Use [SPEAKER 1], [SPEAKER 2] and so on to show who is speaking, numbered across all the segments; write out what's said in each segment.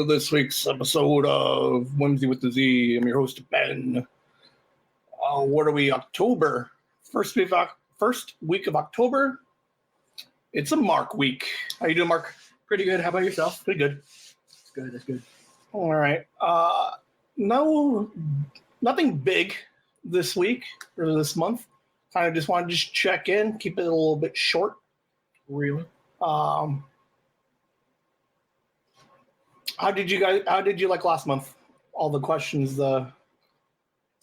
[SPEAKER 1] to this week's episode of Whimsy with the Z. I'm your host, Ben. What are we, October? First week of October. It's a Mark week. How you doing, Mark?
[SPEAKER 2] Pretty good. How about yourself?
[SPEAKER 1] Pretty good.
[SPEAKER 2] That's good.
[SPEAKER 1] All right. Nothing big this week or this month. Kind of just wanted to check in, keep it a little bit short.
[SPEAKER 2] Really?
[SPEAKER 1] How did you like last month? All the questions, the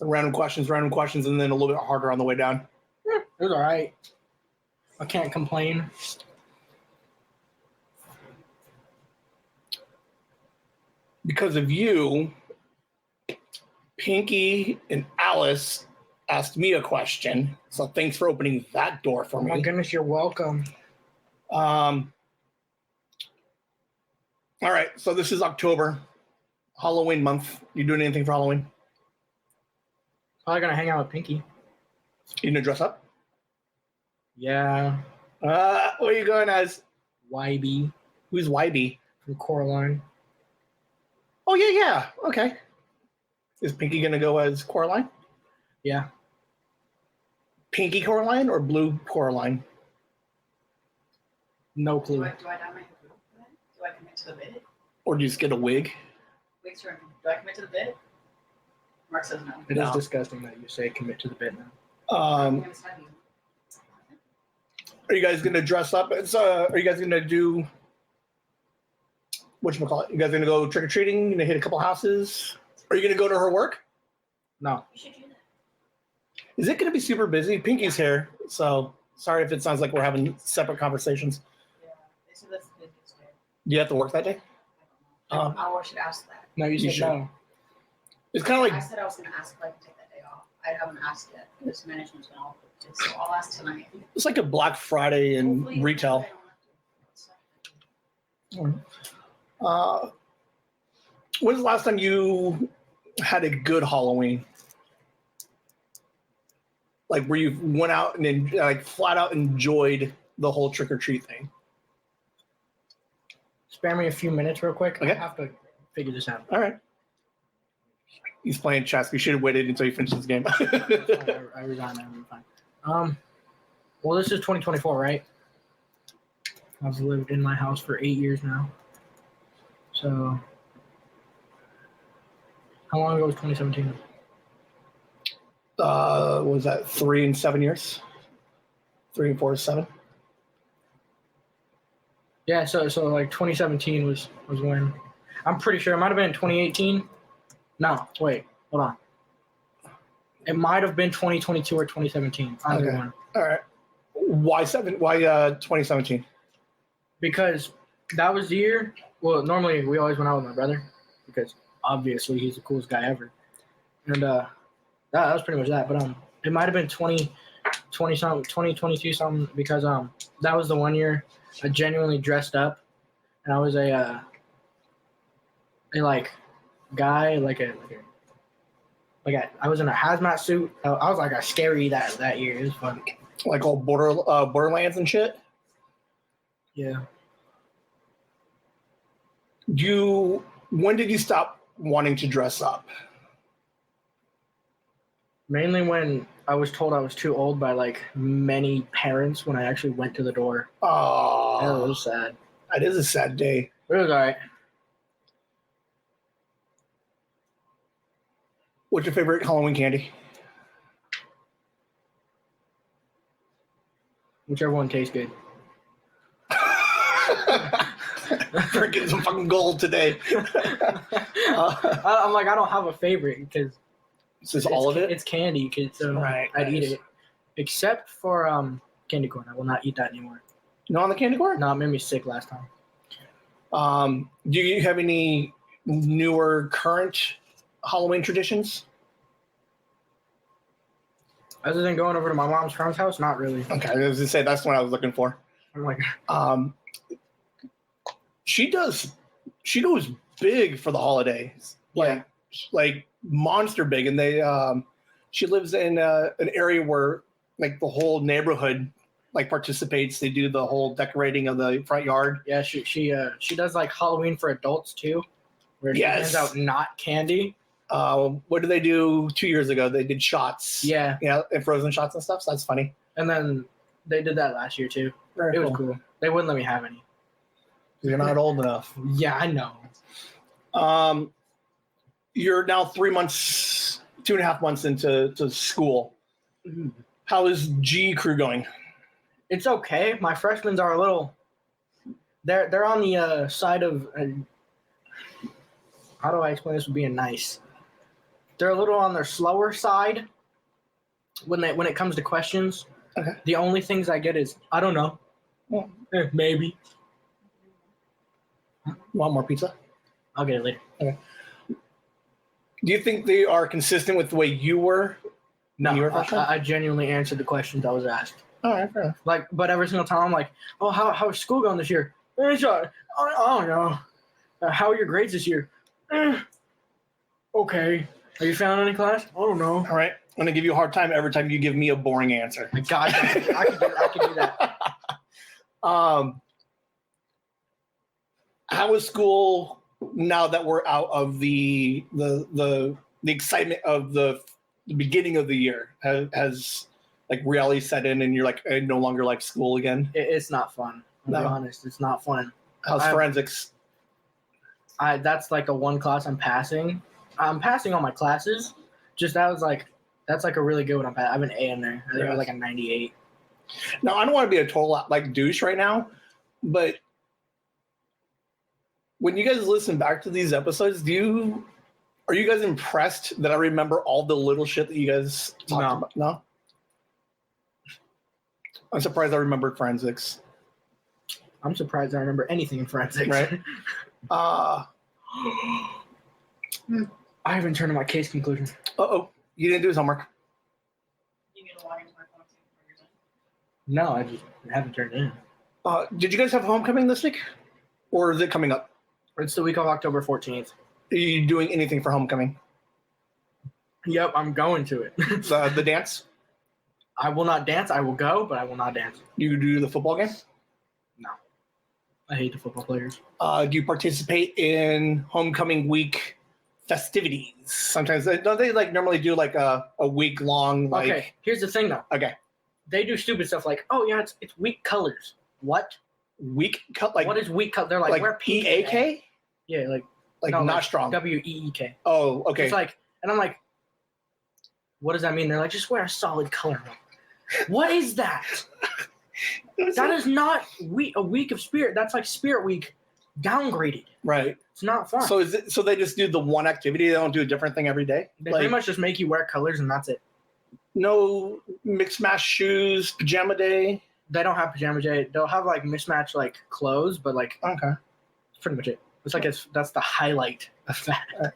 [SPEAKER 1] random questions, and then a little bit harder on the way down.
[SPEAKER 2] It was all right. I can't complain.
[SPEAKER 1] Because of you, Pinky and Alice asked me a question. So thanks for opening that door for me.
[SPEAKER 2] Oh my goodness, you're welcome.
[SPEAKER 1] All right, so this is October, Halloween month. You doing anything for Halloween?
[SPEAKER 2] Probably gonna hang out with Pinky.
[SPEAKER 1] You gonna dress up?
[SPEAKER 2] Yeah.
[SPEAKER 1] What are you going as?
[SPEAKER 2] YB
[SPEAKER 1] Who's YB?
[SPEAKER 2] from Coraline.
[SPEAKER 1] Oh, yeah. Okay. Is Pinky gonna go as Coraline?
[SPEAKER 2] Yeah.
[SPEAKER 1] Pinky Coraline or Blue Coraline?
[SPEAKER 2] No clue.
[SPEAKER 3] Do I dye my hair blue? Do I commit to the bit?
[SPEAKER 1] Or do you just get a wig?
[SPEAKER 3] Wait, sorry. Do I commit to the bit? Mark says no.
[SPEAKER 2] It
[SPEAKER 1] No.
[SPEAKER 2] is disgusting that you say commit to the bit now.
[SPEAKER 3] I'm gonna stab you.
[SPEAKER 1] Are you guys gonna dress up? Are you guys gonna do whatchamacallit? You guys gonna go trick or treating? You gonna hit a couple houses? Are you gonna go to her work?
[SPEAKER 2] No.
[SPEAKER 3] You should do that.
[SPEAKER 1] Is it gonna be super busy? Pinky's here, so sorry if it sounds like we're having separate conversations.
[SPEAKER 3] Yeah. They said that's the busiest day.
[SPEAKER 1] Do you have to work that day?
[SPEAKER 3] I don't know. I should ask that.
[SPEAKER 2] No, you
[SPEAKER 1] You
[SPEAKER 2] said
[SPEAKER 1] should.
[SPEAKER 2] no.
[SPEAKER 1] It's kind of
[SPEAKER 3] I
[SPEAKER 1] like
[SPEAKER 3] said I was gonna ask if I could take that day off. I haven't asked yet because management's been all booked, so I'll ask tonight.
[SPEAKER 1] it's like a Black Friday in
[SPEAKER 3] Hopefully,
[SPEAKER 1] retail.
[SPEAKER 3] I don't have to.
[SPEAKER 1] When's the last time you had a good Halloween? Like where you went out and like flat out enjoyed the whole trick or treat thing?
[SPEAKER 2] Spare me a few minutes real quick.
[SPEAKER 1] Okay.
[SPEAKER 2] I have to figure this out.
[SPEAKER 1] All right. He's playing chess. We should have waited until you finished this game.
[SPEAKER 2] I resign. I'm fine. Well, this is 2024, right? I've lived in my house for 8 years now. So, how long ago was 2017?
[SPEAKER 1] What was that 3 and 7 years? 3 and 4 is 7.
[SPEAKER 2] Yeah, so like 2017 was when, I'm pretty sure it might have been 2018. No, wait, hold on. It might have been 2022 or 2017. Either
[SPEAKER 1] Okay.
[SPEAKER 2] one.
[SPEAKER 1] All right. Why 2017?
[SPEAKER 2] Because that was the year. Well, normally we always went out with my brother because obviously he's the coolest guy ever, and that was pretty much that. But it might have been 2020 something, 2022 something because that was the one year I genuinely dressed up, and I was a like guy I was in a hazmat suit. I was like a scary that year. It was fun.
[SPEAKER 1] Like all Borderlands and shit?
[SPEAKER 2] Yeah.
[SPEAKER 1] When did you stop wanting to dress up?
[SPEAKER 2] Mainly when I was told I was too old by like many parents when I actually went to the door.
[SPEAKER 1] Oh,
[SPEAKER 2] That was sad.
[SPEAKER 1] that is a sad day.
[SPEAKER 2] It was all right.
[SPEAKER 1] What's your favorite Halloween candy?
[SPEAKER 2] Whichever one tastes good.
[SPEAKER 1] Drinking some fucking gold today.
[SPEAKER 2] I'm like, I don't have a favorite because
[SPEAKER 1] Is this all of it?
[SPEAKER 2] It's candy, so
[SPEAKER 1] Right,
[SPEAKER 2] I'd eat
[SPEAKER 1] nice.
[SPEAKER 2] it. Except for candy corn. I will not eat that anymore.
[SPEAKER 1] No on the candy corn?
[SPEAKER 2] No, it made me sick last time.
[SPEAKER 1] Do you have any newer current Halloween traditions?
[SPEAKER 2] Other than going over to my mom's friend's house, not really.
[SPEAKER 1] Okay, I was gonna say that's what I was looking for.
[SPEAKER 2] I'm like,
[SPEAKER 1] She does big for the holidays. Like monster big, and they she lives in an area where like the whole neighborhood like participates. They do the whole decorating of the front yard.
[SPEAKER 2] yeah, she does like Halloween for adults too. where she hands out not candy.
[SPEAKER 1] What did they do 2 years ago? They did shots.
[SPEAKER 2] Yeah.
[SPEAKER 1] And frozen shots and stuff. So that's funny.
[SPEAKER 2] And then they did that last year too. It was cool. They wouldn't let me have any.
[SPEAKER 1] You're not old enough.
[SPEAKER 2] Yeah, I know.
[SPEAKER 1] You're now 3 months, 2.5 months into school.
[SPEAKER 2] Mm-hmm.
[SPEAKER 1] How is G crew going?
[SPEAKER 2] It's okay. My freshmen are a little. They're on the side of. How do I explain this with being nice? They're a little on their slower side when it comes to questions.
[SPEAKER 1] Okay.
[SPEAKER 2] The only things I get is I don't know.
[SPEAKER 1] Well,
[SPEAKER 2] maybe.
[SPEAKER 1] Want more pizza?
[SPEAKER 2] I'll get it later.
[SPEAKER 1] Okay. Do you think they are consistent with the way you were?
[SPEAKER 2] No,
[SPEAKER 1] you were
[SPEAKER 2] I genuinely answered the questions I was asked.
[SPEAKER 1] All right, fair enough.
[SPEAKER 2] Like, but every single time I'm like, oh, how's school going this year? I don't know. How are your grades this year? Okay. Are you failing any class? I don't know.
[SPEAKER 1] All right. I'm going to give you a hard time every time you give me a boring answer.
[SPEAKER 2] My God, I can do that.
[SPEAKER 1] How is school now that we're out of the excitement of the beginning of the year? Has like reality set in and you're like, I no longer like school again?
[SPEAKER 2] It's not fun. I'll be honest. It's not fun.
[SPEAKER 1] How's forensics?
[SPEAKER 2] That's like a one class I'm passing. I'm passing all my classes. Just that's like a really good one. I have an A in there. I think it was like a 98.
[SPEAKER 1] Now, I don't want to be a total like douche right now, but when you guys listen back to these episodes, are you guys impressed that I remember all the little shit that you guys talked about? No? I'm surprised I remembered forensics.
[SPEAKER 2] I'm surprised I remember anything in forensics.
[SPEAKER 1] Right?
[SPEAKER 2] I haven't turned in my case conclusion.
[SPEAKER 1] Uh-oh. You didn't do his homework.
[SPEAKER 3] You get a water into my phone too.
[SPEAKER 2] No, I just haven't turned it in.
[SPEAKER 1] Did you guys have homecoming this week? Or is it coming up?
[SPEAKER 2] It's the week of October 14th.
[SPEAKER 1] Are you doing anything for homecoming?
[SPEAKER 2] Yep, I'm going to it.
[SPEAKER 1] The dance?
[SPEAKER 2] I will not dance. I will go, but I will not dance.
[SPEAKER 1] You do the football game?
[SPEAKER 2] No. I hate the football players.
[SPEAKER 1] Do you participate in homecoming week festivities? Sometimes don't they like normally do like a week long like?
[SPEAKER 2] Okay, here's the thing though.
[SPEAKER 1] Okay.
[SPEAKER 2] They do stupid stuff like, oh yeah, it's week colors. What?
[SPEAKER 1] Week cut like
[SPEAKER 2] what is week color? They're like wear pink.
[SPEAKER 1] EAK?
[SPEAKER 2] Yeah, like
[SPEAKER 1] not
[SPEAKER 2] like
[SPEAKER 1] strong.
[SPEAKER 2] WEEK.
[SPEAKER 1] Oh, okay.
[SPEAKER 2] It's like, and I'm like, what does that mean? They're like, just wear a solid color. What is that? That is not a week of spirit. That's like Spirit Week downgraded.
[SPEAKER 1] Right.
[SPEAKER 2] It's not fun.
[SPEAKER 1] So so they just do the one activity? They don't do a different thing every day?
[SPEAKER 2] They pretty much just make you wear colors and that's it.
[SPEAKER 1] No mixed match shoes, pajama day?
[SPEAKER 2] They don't have pajama day. They'll have like mismatched like clothes, but like
[SPEAKER 1] okay,
[SPEAKER 2] that's pretty much it. It's like that's the highlight of that.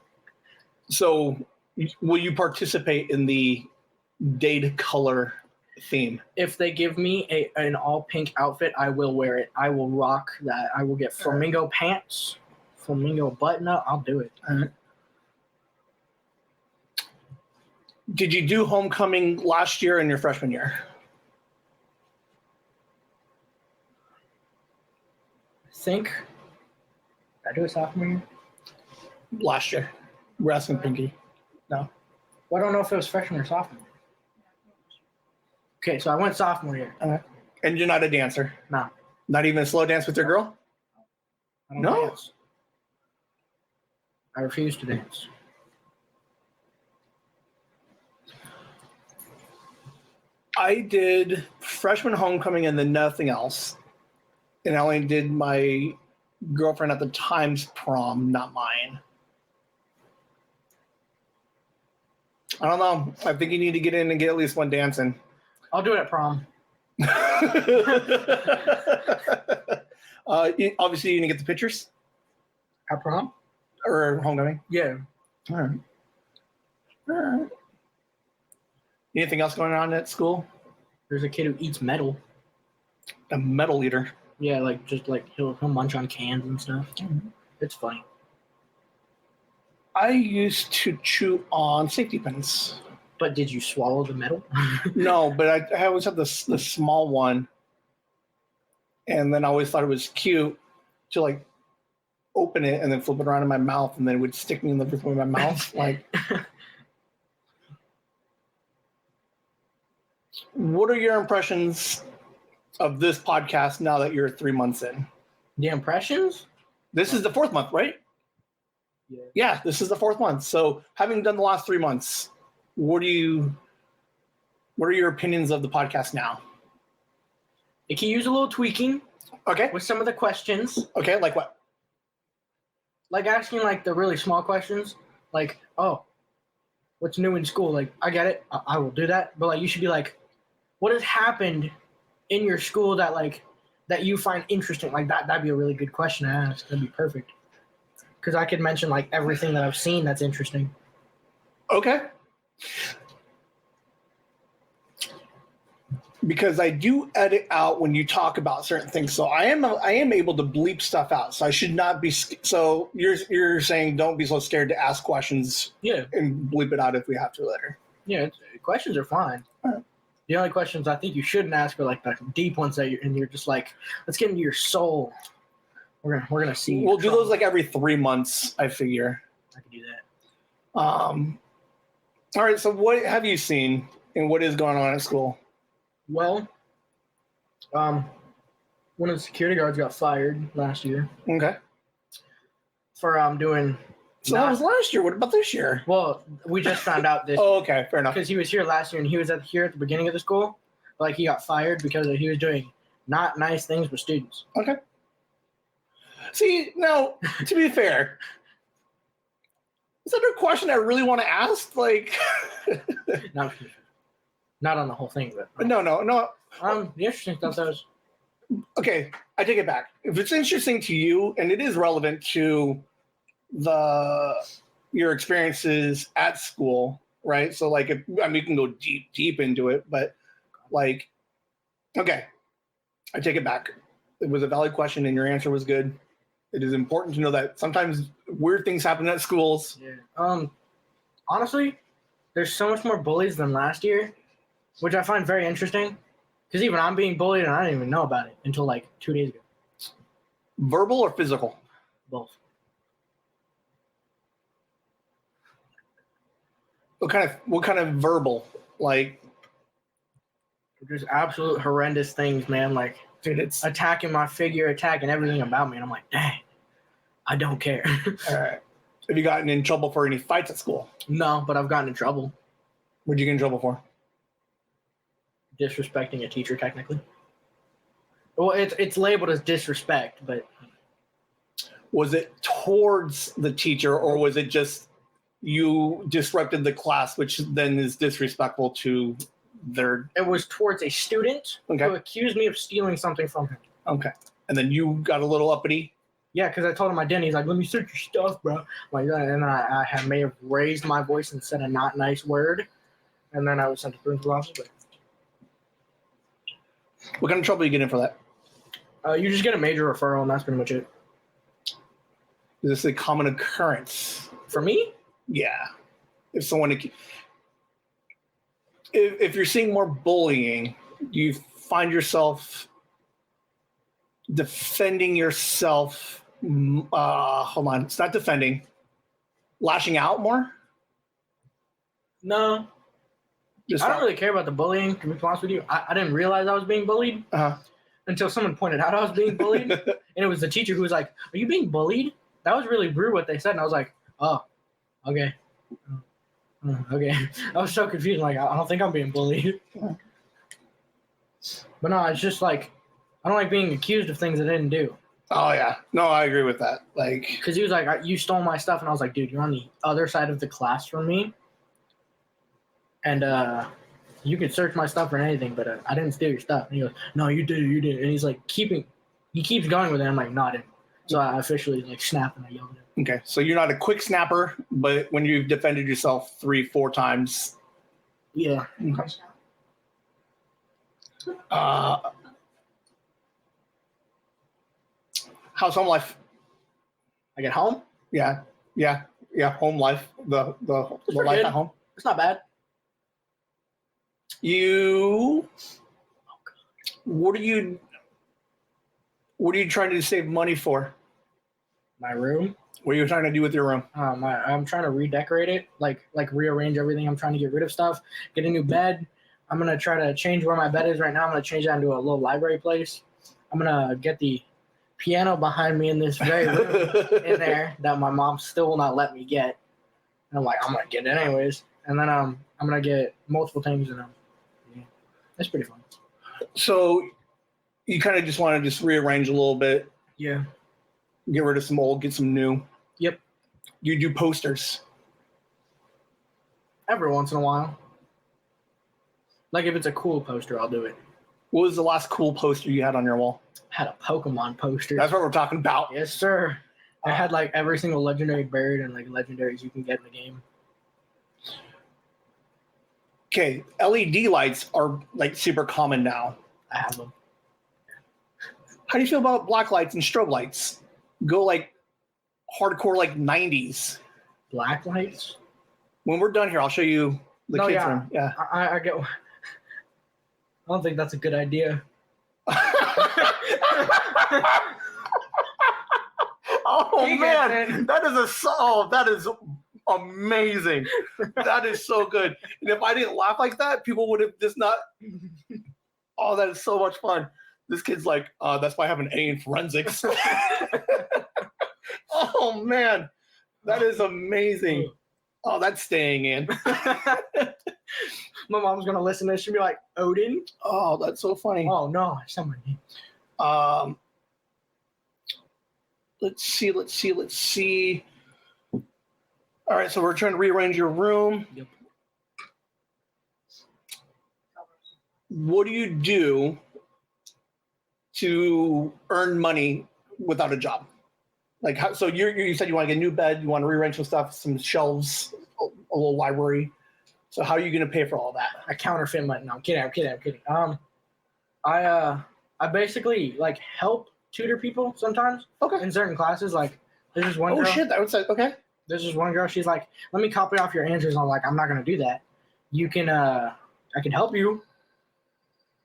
[SPEAKER 1] So will you participate in the date color theme? If
[SPEAKER 2] they give me an all pink outfit, I will wear it. I will rock that. I will get flamingo pants, flamingo button up. I'll do it.
[SPEAKER 1] Did you do homecoming last year in your freshman year?
[SPEAKER 2] I think. Did I do it sophomore year?
[SPEAKER 1] Last year. We're asking Pinky. No.
[SPEAKER 2] Well, I don't know if it was freshman or sophomore. Okay, so I went sophomore year.
[SPEAKER 1] And you're not a dancer?
[SPEAKER 2] No.
[SPEAKER 1] Not even a slow dance with your girl?
[SPEAKER 2] I don't
[SPEAKER 1] No?
[SPEAKER 2] dance. I refuse to dance.
[SPEAKER 1] I did freshman homecoming and then nothing else. And I only did my girlfriend at the time's prom, not mine. I don't know. I think you need to get in and get at least one dance in.
[SPEAKER 2] I'll do it at prom.
[SPEAKER 1] Obviously, you didn't get the pictures?
[SPEAKER 2] At prom?
[SPEAKER 1] Or homecoming?
[SPEAKER 2] Yeah.
[SPEAKER 1] All right. Anything else going on at school?
[SPEAKER 2] There's a kid who eats metal.
[SPEAKER 1] A metal eater.
[SPEAKER 2] Yeah, like just like he'll munch on cans and stuff.
[SPEAKER 1] Mm-hmm.
[SPEAKER 2] It's funny.
[SPEAKER 1] I used to chew on safety pins.
[SPEAKER 2] But did you swallow the metal?
[SPEAKER 1] No, but I always had the small one. And then I always thought it was cute to like open it and then flip it around in my mouth, and then it would stick me in the roof of my mouth. Like, what are your impressions of this podcast now that you're 3 months in?
[SPEAKER 2] The impressions?
[SPEAKER 1] This is the 4th month, right? Yeah, this is the 4th month. So, having done the last 3 months, what are your opinions of the podcast now?
[SPEAKER 2] It can use a little tweaking.
[SPEAKER 1] Okay.
[SPEAKER 2] With some of the questions.
[SPEAKER 1] Okay, like what?
[SPEAKER 2] Like asking like the really small questions. Like, oh, what's new in school? Like, I get it. I will do that. But like, you should be like, what has happened in your school that you find interesting? Like that'd be a really good question to ask. That'd be perfect. Because I could mention like everything that I've seen that's interesting.
[SPEAKER 1] Okay. Because I do edit out when you talk about certain things, so I am able to bleep stuff out. So I should not be. So you're saying don't be so scared to ask questions.
[SPEAKER 2] Yeah.
[SPEAKER 1] And bleep it out if we have to later.
[SPEAKER 2] Yeah, questions are fine. Right. The only questions I think you shouldn't ask are like the deep ones that you're just like, let's get into your soul. We're gonna see.
[SPEAKER 1] We'll do those like every 3 months. I figure.
[SPEAKER 2] I can do that.
[SPEAKER 1] All right. So what have you seen, and what is going on at school?
[SPEAKER 2] Well, one of the security guards got fired last year.
[SPEAKER 1] Okay.
[SPEAKER 2] For doing.
[SPEAKER 1] So that was last year. What about this year?
[SPEAKER 2] Well, we just found out this.
[SPEAKER 1] Oh, okay, fair enough.
[SPEAKER 2] Because he was here last year, and he was here at the beginning of the school. Like he got fired because he was doing not nice things with students.
[SPEAKER 1] Okay. See, now to be fair, is that a question I really want to ask? Like,
[SPEAKER 2] not on the whole thing, but
[SPEAKER 1] no.
[SPEAKER 2] The interesting stuff is.
[SPEAKER 1] Okay, I take it back. If it's interesting to you and it is relevant to your experiences at school, right? So, like, you can go deep into it, but like, okay, I take it back. It was a valid question, and your answer was good. It is important to know that sometimes weird things happen at schools.
[SPEAKER 2] Yeah. Honestly, there's so much more bullies than last year, which I find very interesting. Because even I'm being bullied, and I didn't even know about it until like 2 days ago.
[SPEAKER 1] Verbal or physical?
[SPEAKER 2] Both.
[SPEAKER 1] What kind of verbal? Like,
[SPEAKER 2] just absolute horrendous things, man. Like,
[SPEAKER 1] dude, it's
[SPEAKER 2] attacking my figure, attacking everything about me, and I'm like, dang, I don't care.
[SPEAKER 1] All right. Have you gotten in trouble for any fights at school?
[SPEAKER 2] No, but I've gotten in trouble.
[SPEAKER 1] What'd you get in trouble for?
[SPEAKER 2] Disrespecting a teacher, technically. Well, it's labeled as disrespect, but
[SPEAKER 1] was it towards the teacher, or was it just you disrupted the class, which then is disrespectful to their?
[SPEAKER 2] It was towards a student who accused me of stealing something from him.
[SPEAKER 1] Okay, and then you got a little uppity.
[SPEAKER 2] Yeah, because I told him I didn't. He's like, "Let me search your stuff, bro." Like that, and I may have raised my voice and said a not nice word, and then I was sent to principal's office. But
[SPEAKER 1] what kind of trouble you get in for that?
[SPEAKER 2] You just get a major referral, and that's pretty much it.
[SPEAKER 1] Is this a common occurrence
[SPEAKER 2] for me?
[SPEAKER 1] Yeah. If you're seeing more bullying, you find yourself defending yourself. Hold on, it's not defending. Lashing out more?
[SPEAKER 2] No. I don't really care about the bullying, to be honest with you. I didn't realize I was being bullied until someone pointed out I was being bullied. And it was the teacher who was like, "Are you being bullied?" That was really rude what they said. And I was like, "Oh, okay. Okay." I was so confused. Like, I don't think I'm being bullied. But no, it's just like, I don't like being accused of things I didn't do.
[SPEAKER 1] Oh, yeah. No, I agree with that. Like,
[SPEAKER 2] because he was like, "You stole my stuff." And I was like, "Dude, you're on the other side of the class from me. And you can search my stuff for anything, but I didn't steal your stuff." And he goes, "No, you did. And he's like, he keeps going with it. I'm like, "No, I didn't." So I officially like snapped and I yelled at him.
[SPEAKER 1] Okay, so you're not a quick snapper, but when you've defended yourself 3-4 times.
[SPEAKER 2] Yeah.
[SPEAKER 1] How's home life?
[SPEAKER 2] Like at home?
[SPEAKER 1] Yeah. Home life, the life
[SPEAKER 2] good.
[SPEAKER 1] At home.
[SPEAKER 2] It's not bad.
[SPEAKER 1] What are you trying to save money for?
[SPEAKER 2] My room.
[SPEAKER 1] What are you trying to do with your room?
[SPEAKER 2] I'm trying to redecorate it, like rearrange everything. I'm trying to get rid of stuff, get a new bed. I'm gonna try to change where my bed is right now. I'm gonna change that into a little library place. I'm gonna get the piano behind me in this very room in there that my mom still will not let me get. And I'm like, I'm gonna get it anyways. And then I'm gonna get multiple things, and yeah, that's pretty fun.
[SPEAKER 1] So you kind of just want to just rearrange a little bit.
[SPEAKER 2] Yeah.
[SPEAKER 1] Get rid of some old, get some new.
[SPEAKER 2] Yep.
[SPEAKER 1] You do posters.
[SPEAKER 2] Every once in a while. Like if it's a cool poster, I'll do it.
[SPEAKER 1] What was the last cool poster you had on your wall?
[SPEAKER 2] I had a Pokemon poster.
[SPEAKER 1] That's what we're talking about.
[SPEAKER 2] Yes, sir. I had like every single legendary bird and like legendaries you can get in the game.
[SPEAKER 1] Okay, LED lights are like super common now.
[SPEAKER 2] I have them.
[SPEAKER 1] How do you feel about black lights and strobe lights? Go like hardcore like 90s.
[SPEAKER 2] Black lights?
[SPEAKER 1] When we're done here, I'll show you the kids' room. Yeah.
[SPEAKER 2] I get. I don't think that's a good idea.
[SPEAKER 1] Oh man, that is amazing. That is so good. And if I didn't laugh like that, people would have just not. Oh, that is so much fun. This kid's like, that's why I have an A in forensics. Oh man, that is amazing. Oh, that's staying in.
[SPEAKER 2] My mom's gonna listen to this. She'll be like, Odin?
[SPEAKER 1] Oh, that's so funny.
[SPEAKER 2] Oh no, somebody.
[SPEAKER 1] Let's see. All right, so we're trying to rearrange your room.
[SPEAKER 2] Yep.
[SPEAKER 1] What do you do to earn money without a job? Like, how, so you said you want to get a new bed, you want to rearrange some stuff, some shelves, a little library. So how are you going to pay for all that?
[SPEAKER 2] I counterfeit money. No, I'm kidding. I basically like help tutor people sometimes.
[SPEAKER 1] Okay.
[SPEAKER 2] In certain classes, like there's just one girl.
[SPEAKER 1] Oh shit, that would say okay.
[SPEAKER 2] There's just one girl. She's like, let me copy off your answers. I'm like, I'm not gonna do that. You can, I can help you,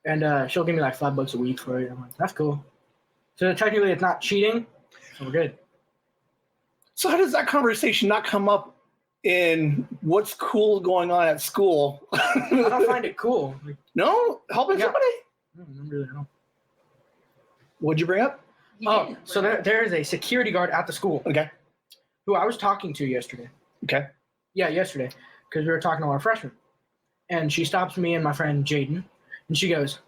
[SPEAKER 2] and she'll give me like $5 a week for it. I'm like, that's cool. So technically, it's not cheating. So we're good.
[SPEAKER 1] So how does that conversation not come up in what's cool going on at school?
[SPEAKER 2] I don't find it cool. Like,
[SPEAKER 1] No, helping somebody.
[SPEAKER 2] I really don't.
[SPEAKER 1] What'd you bring up?
[SPEAKER 2] Oh, so there is a security guard at the school.
[SPEAKER 1] Okay.
[SPEAKER 2] Who I was talking to yesterday.
[SPEAKER 1] Okay.
[SPEAKER 2] Yeah, yesterday, because we were talking to our freshmen, and she stops me and my friend Jaden, and she goes,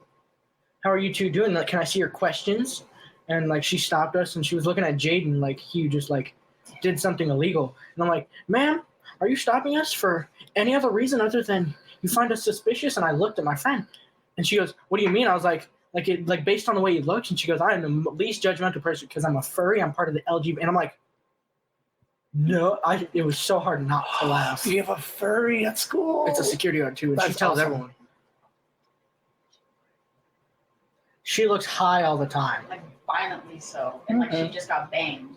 [SPEAKER 2] "How are you two doing? Like, can I see your questions?" And like she stopped us, and she was looking at Jaden like he just like did something illegal, and I'm like, "Ma'am, are you stopping us for any other reason other than you find us suspicious?" And I looked at my friend, and she goes, "What do you mean?" I was like based on the way he looks, and she goes, "I am the least judgmental person because I'm a furry. I'm part of the LGBT," and I'm like. No, it was so hard not to laugh.
[SPEAKER 1] You have a furry at school?
[SPEAKER 2] It's a security guard too, and she
[SPEAKER 1] That's
[SPEAKER 2] tells
[SPEAKER 1] awesome.
[SPEAKER 2] everyone. She looks high all the time.
[SPEAKER 3] Like violently so. And like she just got banged.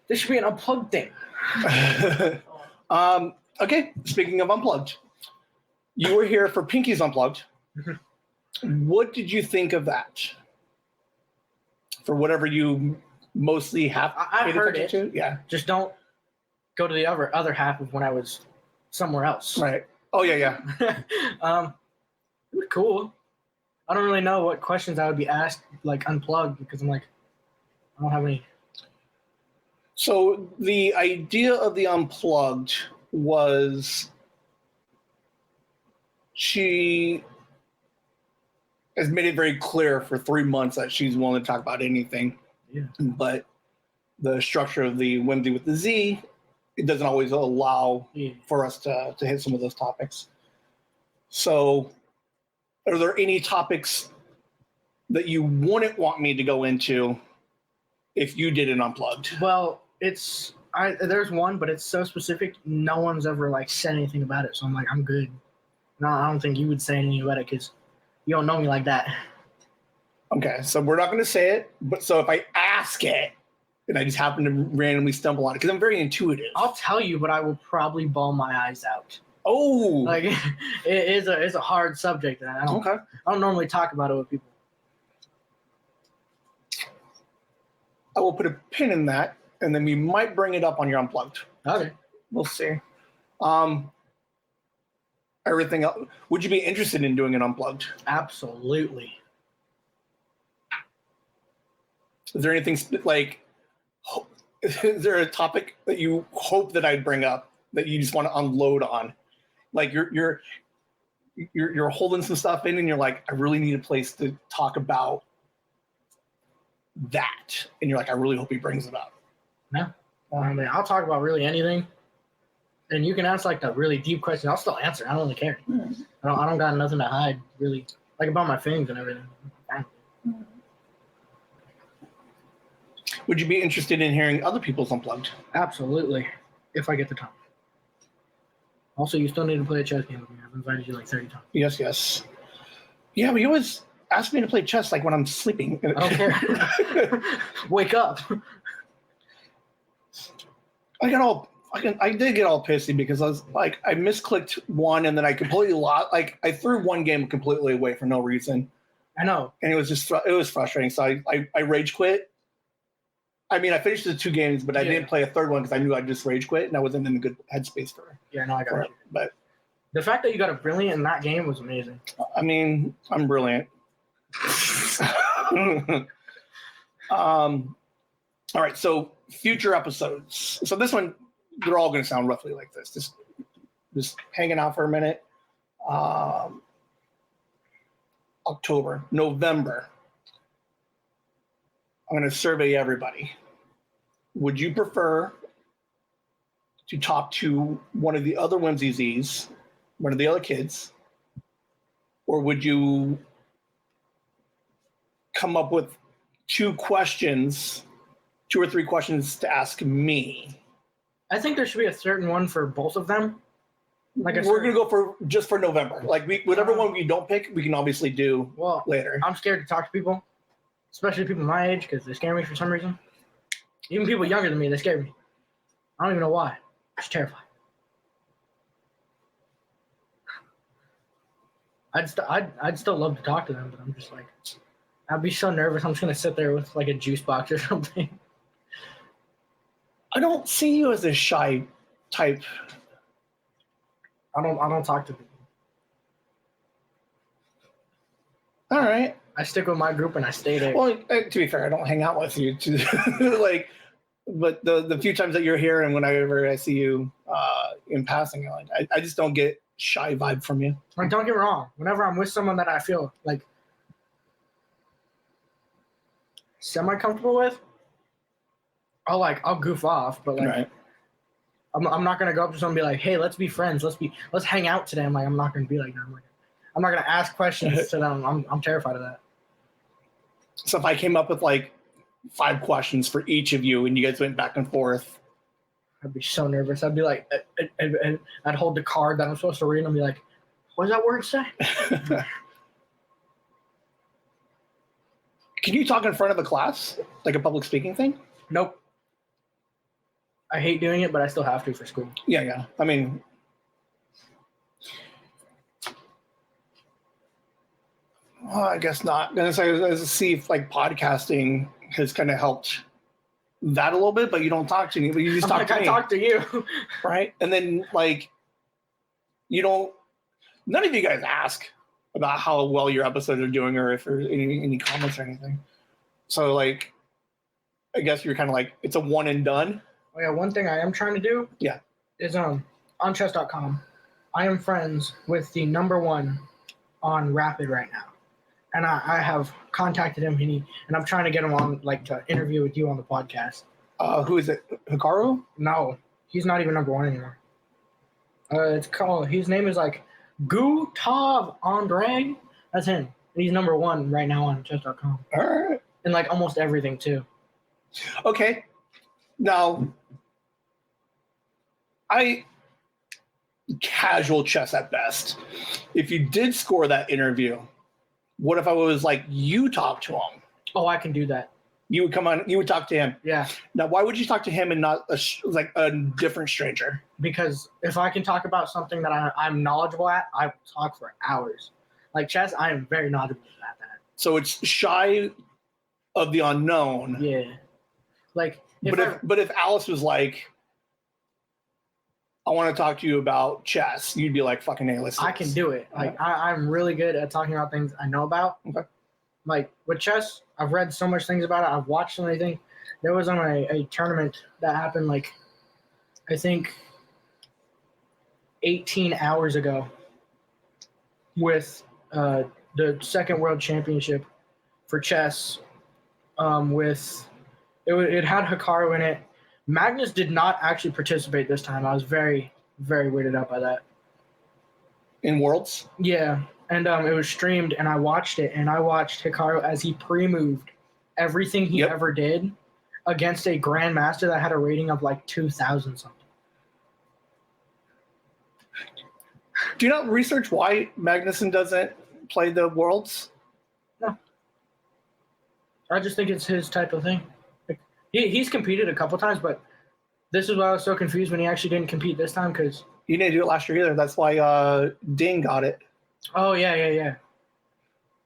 [SPEAKER 2] This should be an unplugged thing.
[SPEAKER 1] Okay, speaking of Unplugged, you were here for Pinky's Unplugged. What did you think of that? For whatever you mostly have
[SPEAKER 2] I heard it.
[SPEAKER 1] to? Yeah.
[SPEAKER 2] Just don't go to the other half of when I was somewhere else.
[SPEAKER 1] Right. Oh, yeah.
[SPEAKER 2] It was cool. I don't really know what questions I would be asked, like unplugged, because I'm like, I don't have any.
[SPEAKER 1] So the idea of the Unplugged was she has made it very clear for 3 months that she's willing to talk about anything.
[SPEAKER 2] Yeah.
[SPEAKER 1] But the structure of the Whimsy with the Z, it doesn't always allow for us to hit some of those topics. So are there any topics that you wouldn't want me to go into if you did an Unplugged?
[SPEAKER 2] Well, there's one, but it's so specific. No one's ever like said anything about it, so I'm like, I'm good. No, I don't think you would say anything about it because you don't know me like that.
[SPEAKER 1] Okay, so we're not going to say it, but so if I ask it and I just happen to randomly stumble on it, because I'm very intuitive.
[SPEAKER 2] I'll tell you, but I will probably bawl my eyes out.
[SPEAKER 1] Oh,
[SPEAKER 2] Like it's a hard subject, and I don't normally talk about it with people.
[SPEAKER 1] I will put a pin in that, and then we might bring it up on your Unplugged.
[SPEAKER 2] Okay.
[SPEAKER 1] We'll see. Everything else. Would you be interested in doing an Unplugged?
[SPEAKER 2] Absolutely.
[SPEAKER 1] Is there anything like? Is there a topic that you hope that I'd bring up that you just want to unload on? Like you're holding some stuff in, and you're like, I really need a place to talk about that, and you're like, I really hope he brings it up.
[SPEAKER 2] No, I mean, I'll talk about really anything, and you can ask like the really deep question. I'll still answer. I don't really care. I don't got nothing to hide really, like about my things and everything.
[SPEAKER 1] Would you be interested in hearing other people's Unplugged?
[SPEAKER 2] Absolutely, if I get the time. Also, you still need to play a chess game with me. I've invited you like 30 times.
[SPEAKER 1] Yes. Yeah, but you always ask me to play chess like when I'm sleeping.
[SPEAKER 2] I don't care. Wake up.
[SPEAKER 1] I did get all pissy because I was like, I misclicked one and then I completely lost. Like, I threw one game completely away for no reason.
[SPEAKER 2] I know.
[SPEAKER 1] And it was frustrating. So I rage quit. I mean, I finished the 2 games, but I didn't play a third one because I knew I'd just rage quit and I wasn't in a good headspace for it.
[SPEAKER 2] Yeah, no, I got
[SPEAKER 1] it. But
[SPEAKER 2] the fact that you got a brilliant in that game was amazing.
[SPEAKER 1] I mean, I'm brilliant. All right, so future episodes. So this one, they're all going to sound roughly like this. Just hanging out for a minute. October, November. I'm going to survey everybody. Would you prefer to talk to one of the other Whimsies, one of the other kids, or would you come up with 2 or 3 questions to ask me?
[SPEAKER 2] I think there should be a certain one for both of them.
[SPEAKER 1] Like we're going to go just for November. Like whatever one we don't pick, we can obviously do later.
[SPEAKER 2] I'm scared to talk to people. Especially people my age, because they scare me for some reason. Even people younger than me, they scare me. I don't even know why. I'm just terrified. I'd still love to talk to them, but I'm just like, I'd be so nervous. I'm just gonna sit there with like a juice box or something.
[SPEAKER 1] I don't see you as a shy type.
[SPEAKER 2] I don't talk to people.
[SPEAKER 1] All right.
[SPEAKER 2] I stick with my group and I stay there.
[SPEAKER 1] Well, to be fair, I don't hang out with you. Like, but the few times that you're here and whenever I see you in passing, I just don't get shy vibe from you.
[SPEAKER 2] Like, don't get me wrong. Whenever I'm with someone that I feel like semi-comfortable with, I'll goof off, but like
[SPEAKER 1] right.
[SPEAKER 2] I'm not gonna go up to someone and be like, hey, let's be friends. Let's hang out today. I'm not gonna be like that. I'm not gonna ask questions to them. I'm terrified of that.
[SPEAKER 1] So if I came up with like 5 questions for each of you and you guys went back and forth,
[SPEAKER 2] I'd be so nervous. I'd be like, I'd hold the card that I'm supposed to read and I'd be like, what does that word say?
[SPEAKER 1] Can you talk in front of a class, like a public speaking thing?
[SPEAKER 2] Nope. I hate doing it, but I still have to for school.
[SPEAKER 1] Yeah. I mean, well, I guess not. I'm gonna say, see if like podcasting has kind of helped that a little bit, but you don't talk to anybody. You just talk to me.
[SPEAKER 2] I talk to you,
[SPEAKER 1] right? And then like, you don't. None of you guys ask about how well your episodes are doing, or if there's any comments or anything. So like, I guess you're kind of like it's a one and done.
[SPEAKER 2] Oh yeah, one thing I am trying to do.
[SPEAKER 1] Yeah.
[SPEAKER 2] Is on chess.com. I am friends with the #1 on Rapid right now. And I have contacted him, and I'm trying to get him on, like, to interview with you on the podcast.
[SPEAKER 1] Who is it? Hikaru?
[SPEAKER 2] No, he's not even #1 anymore. It's called. His name is like Gutav Andre. That's him. And he's #1 right now on chess.com.
[SPEAKER 1] All right.
[SPEAKER 2] And like almost everything too.
[SPEAKER 1] Okay. Now, casual chess at best. If you did score that interview, what if I was like, you talk to him?
[SPEAKER 2] Oh, I can do that.
[SPEAKER 1] You would come on, you would talk to him.
[SPEAKER 2] Yeah.
[SPEAKER 1] Now, why would you talk to him and not a different stranger?
[SPEAKER 2] Because if I can talk about something that I'm knowledgeable at, I will talk for hours. Like chess, I am very knowledgeable at that.
[SPEAKER 1] So it's shy of the unknown.
[SPEAKER 2] Yeah. Like,
[SPEAKER 1] But if Alice was like, I want to talk to you about chess, you'd be like, fucking A, let's do
[SPEAKER 2] I
[SPEAKER 1] this.
[SPEAKER 2] can do it. Like, I'm really good at talking about things I know about.
[SPEAKER 1] Okay.
[SPEAKER 2] Like, with chess, I've read so much things about it. I've watched so many things. There was on a tournament that happened, like, I think 18 hours ago with the second world championship for chess. It had Hikaru in it. Magnus did not actually participate this time. I was very, very weirded out by that.
[SPEAKER 1] In Worlds?
[SPEAKER 2] Yeah, and it was streamed, and I watched it, and I watched Hikaru as he pre-moved everything he ever did against a grandmaster that had a rating of like 2,000 something.
[SPEAKER 1] Do you not research why Magnuson doesn't play the Worlds?
[SPEAKER 2] No. I just think it's his type of thing. Like, he's competed a couple times, but this is why I was so confused when he actually didn't compete this time, because...
[SPEAKER 1] You didn't do it last year either. That's why Ding got it.
[SPEAKER 2] Oh, yeah.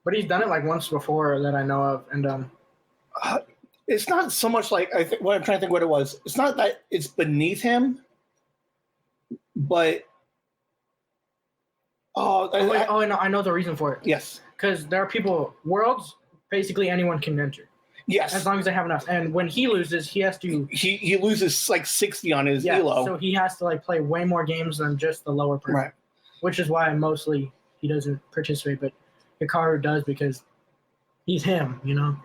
[SPEAKER 2] But he's done it like once before that I know of, and...
[SPEAKER 1] It's not so much like... what I'm trying to think what it was. It's not that it's beneath him, but...
[SPEAKER 2] I know the reason for it.
[SPEAKER 1] Yes.
[SPEAKER 2] Because there are people... Worlds, basically anyone can enter.
[SPEAKER 1] Yes.
[SPEAKER 2] As long as they have enough. And when he loses, he has to...
[SPEAKER 1] He loses like 60 on his ELO.
[SPEAKER 2] So he has to like play way more games than just the lower person.
[SPEAKER 1] Right.
[SPEAKER 2] Which is why mostly he doesn't participate, but Hikaru does because he's him, you know?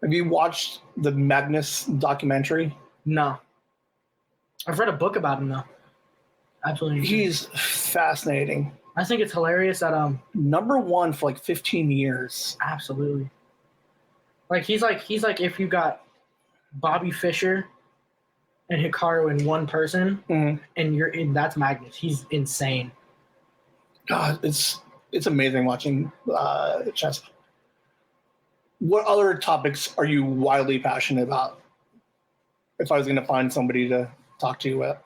[SPEAKER 1] Have you watched the Magnus documentary?
[SPEAKER 2] No. I've read a book about him, though. Absolutely.
[SPEAKER 1] He's fascinating.
[SPEAKER 2] I think it's hilarious that...
[SPEAKER 1] Number one for like 15 years.
[SPEAKER 2] Absolutely. Like he's like if you got Bobby Fischer and Hikaru in one person, and that's Magnus. He's insane.
[SPEAKER 1] God, it's amazing watching chess. What other topics are you wildly passionate about? If I was going to find somebody to talk to you with,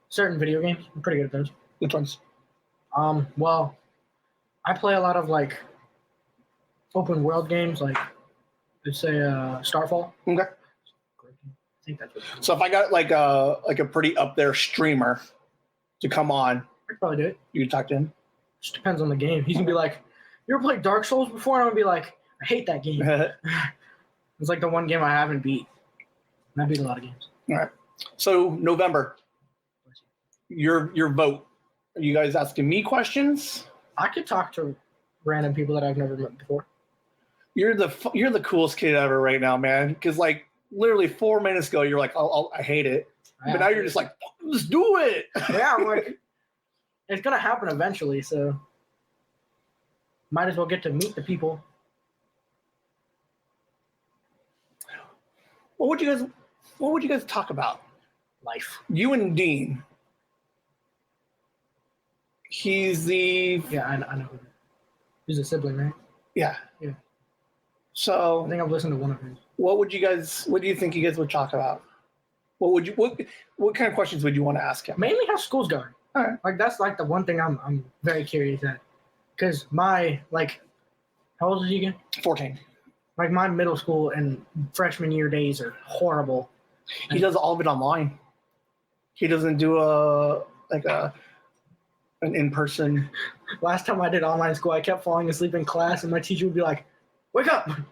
[SPEAKER 2] certain video games, I'm pretty good at those.
[SPEAKER 1] Which ones?
[SPEAKER 2] Well, I play a lot of like open world games, like let's say Starfall.
[SPEAKER 1] Okay.
[SPEAKER 2] I think that's what it is.
[SPEAKER 1] So if I got like a pretty up there streamer to come on,
[SPEAKER 2] I could probably do it.
[SPEAKER 1] you talk to him.
[SPEAKER 2] Just depends on the game. He's gonna be like, "You ever played Dark Souls before?" And I'm gonna be like, "I hate that game." It's like the one game I haven't beat. And I beat a lot of games.
[SPEAKER 1] All right. So November, your vote. Are you guys asking me questions?
[SPEAKER 2] I could talk to random people that I've never met before.
[SPEAKER 1] You're the coolest kid ever right now, man. Because like literally 4 minutes ago, you're like, I hate it, but now you're just like, let's do it.
[SPEAKER 2] Yeah, I'm like, it's gonna happen eventually, so might as well get to meet the people.
[SPEAKER 1] What would you guys talk about?
[SPEAKER 2] Life.
[SPEAKER 1] You and Dean. He's the...
[SPEAKER 2] Yeah, I know. He's a sibling, right?
[SPEAKER 1] Yeah.
[SPEAKER 2] Yeah.
[SPEAKER 1] So
[SPEAKER 2] I think I've listened to one of his.
[SPEAKER 1] what do you think you guys would talk about? What kind of questions would you want to ask him?
[SPEAKER 2] Mainly how school's going.
[SPEAKER 1] All right.
[SPEAKER 2] Like that's like the one thing I'm very curious at. Because my how old is he again?
[SPEAKER 1] 14.
[SPEAKER 2] Like my middle school and freshman year days are horrible.
[SPEAKER 1] He does all of it online. He doesn't do an in-person.
[SPEAKER 2] Last time I did online school, I kept falling asleep in class, and my teacher would be like, "Wake up!" And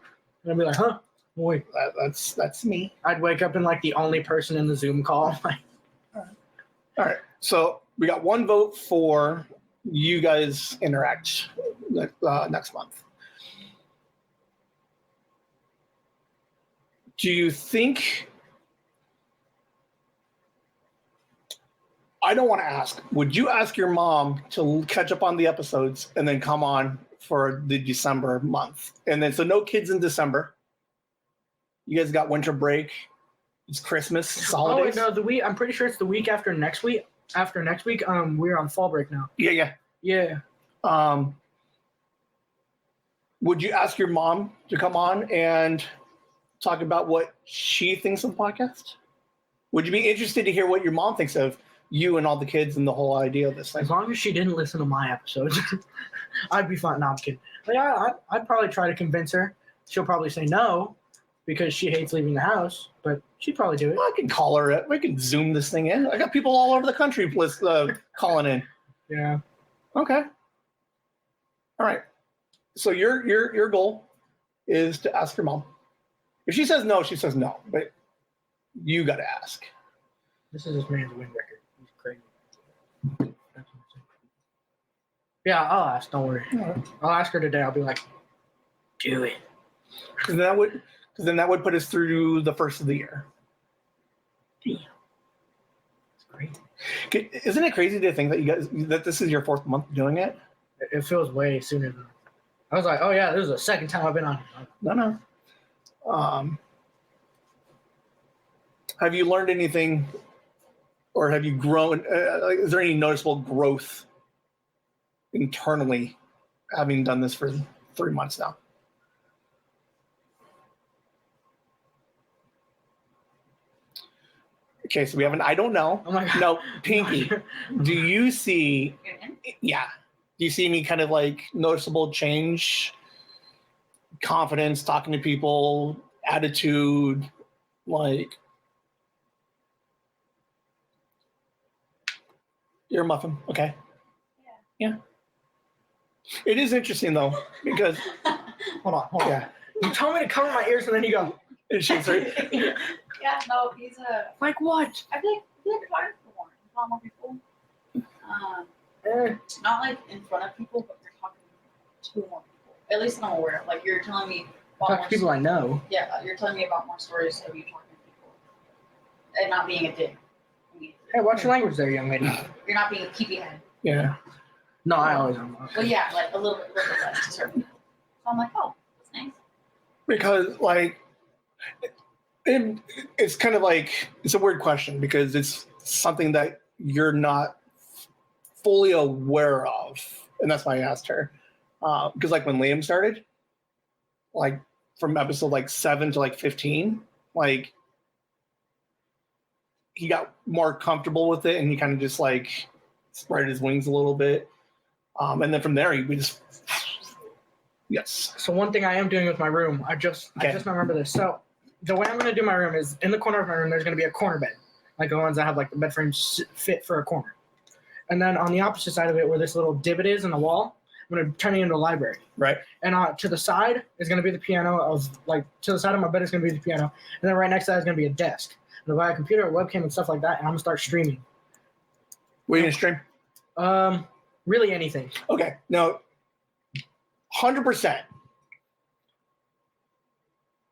[SPEAKER 2] I'd be like, "Huh? Wait."
[SPEAKER 1] That's me.
[SPEAKER 2] I'd wake up and like the only person in the Zoom call.
[SPEAKER 1] All right. So we got one vote for you guys interact next month. Do you think... I don't want to ask. Would you ask your mom to catch up on the episodes and then come on for the December month? And then, so no kids in December. You guys got winter break. It's Christmas, holidays.
[SPEAKER 2] Oh, no, I'm pretty sure it's the week after next week. After next week, we're on fall break now.
[SPEAKER 1] Yeah. Would you ask your mom to come on and talk about what she thinks of the podcast? Would you be interested to hear what your mom thinks of you and all the kids and the whole idea of this thing?
[SPEAKER 2] As long as she didn't listen to my episodes, I'd be fine. No, I'm kidding. Like, I'd probably try to convince her. She'll probably say no, because she hates leaving the house, but she'd probably do it.
[SPEAKER 1] I can call her. We can Zoom this thing in. I got people all over the country calling in.
[SPEAKER 2] Yeah.
[SPEAKER 1] Okay. All right. So your goal is to ask your mom. If she says no, she says no. But you got to ask.
[SPEAKER 2] This is this man's win record. He's crazy. Yeah, I'll ask. Don't worry.
[SPEAKER 1] Right.
[SPEAKER 2] I'll ask her today. I'll be like, do it.
[SPEAKER 1] Because then that would put us through the first of the year.
[SPEAKER 2] Damn. It's great.
[SPEAKER 1] Isn't it crazy to think that this is your 4th month doing it?
[SPEAKER 2] It feels way sooner than I was like, oh yeah, this is the second time I've been on.
[SPEAKER 1] No. Have you learned anything, or have you grown? Is there any noticeable growth internally, having done this for 3 months now? Okay, so we have an I don't know.
[SPEAKER 2] Oh my God.
[SPEAKER 1] No, Pinky, do you see? Yeah, do you see any kind of like noticeable change? Confidence, talking to people, attitude, like you're a muffin, okay? Yeah. It is interesting though because hold on.
[SPEAKER 2] Yeah. You told me to cover my ears and then you go.
[SPEAKER 1] It shakes right.
[SPEAKER 3] Yeah, no, he's a.
[SPEAKER 2] Like what?
[SPEAKER 3] I feel like you're talking to more people. Not like in front of people, but you're talking to more people. At least I'm aware. Like you're telling me about
[SPEAKER 2] Talk to people I know.
[SPEAKER 3] Yeah, you're telling me about more stories of you talking to people and not being a dick.
[SPEAKER 2] Hey, watch your language there, young lady.
[SPEAKER 3] You're not being a peepee head.
[SPEAKER 1] Yeah.
[SPEAKER 2] No, I always am.
[SPEAKER 3] Well, yeah, like a little bit less to certain people. So I'm like, oh, that's nice.
[SPEAKER 1] Because like it's kind of like it's a weird question because it's something that you're not fully aware of, and that's why I asked her. Because like when Liam started, like from episode like 7 to like 15, like he got more comfortable with it and he kind of just like spread his wings a little bit, and then from there we just yes.
[SPEAKER 2] So one thing I am doing with my room, I just remember this. So the way I'm going to do my room is in the corner of my room, there's going to be a corner bed, like the ones that have like the bed frames fit for a corner. And then on the opposite side of it, where this little divot is in the wall, I'm going to turn it into a library.
[SPEAKER 1] Right.
[SPEAKER 2] And to the side is going to be the piano to the side of my bed is going to be the piano. And then right next to that is going to be a desk. And I'll buy a computer, a webcam, and stuff like that. And I'm going to start streaming.
[SPEAKER 1] What are you going to stream?
[SPEAKER 2] Really anything.
[SPEAKER 1] Okay. No, 100%.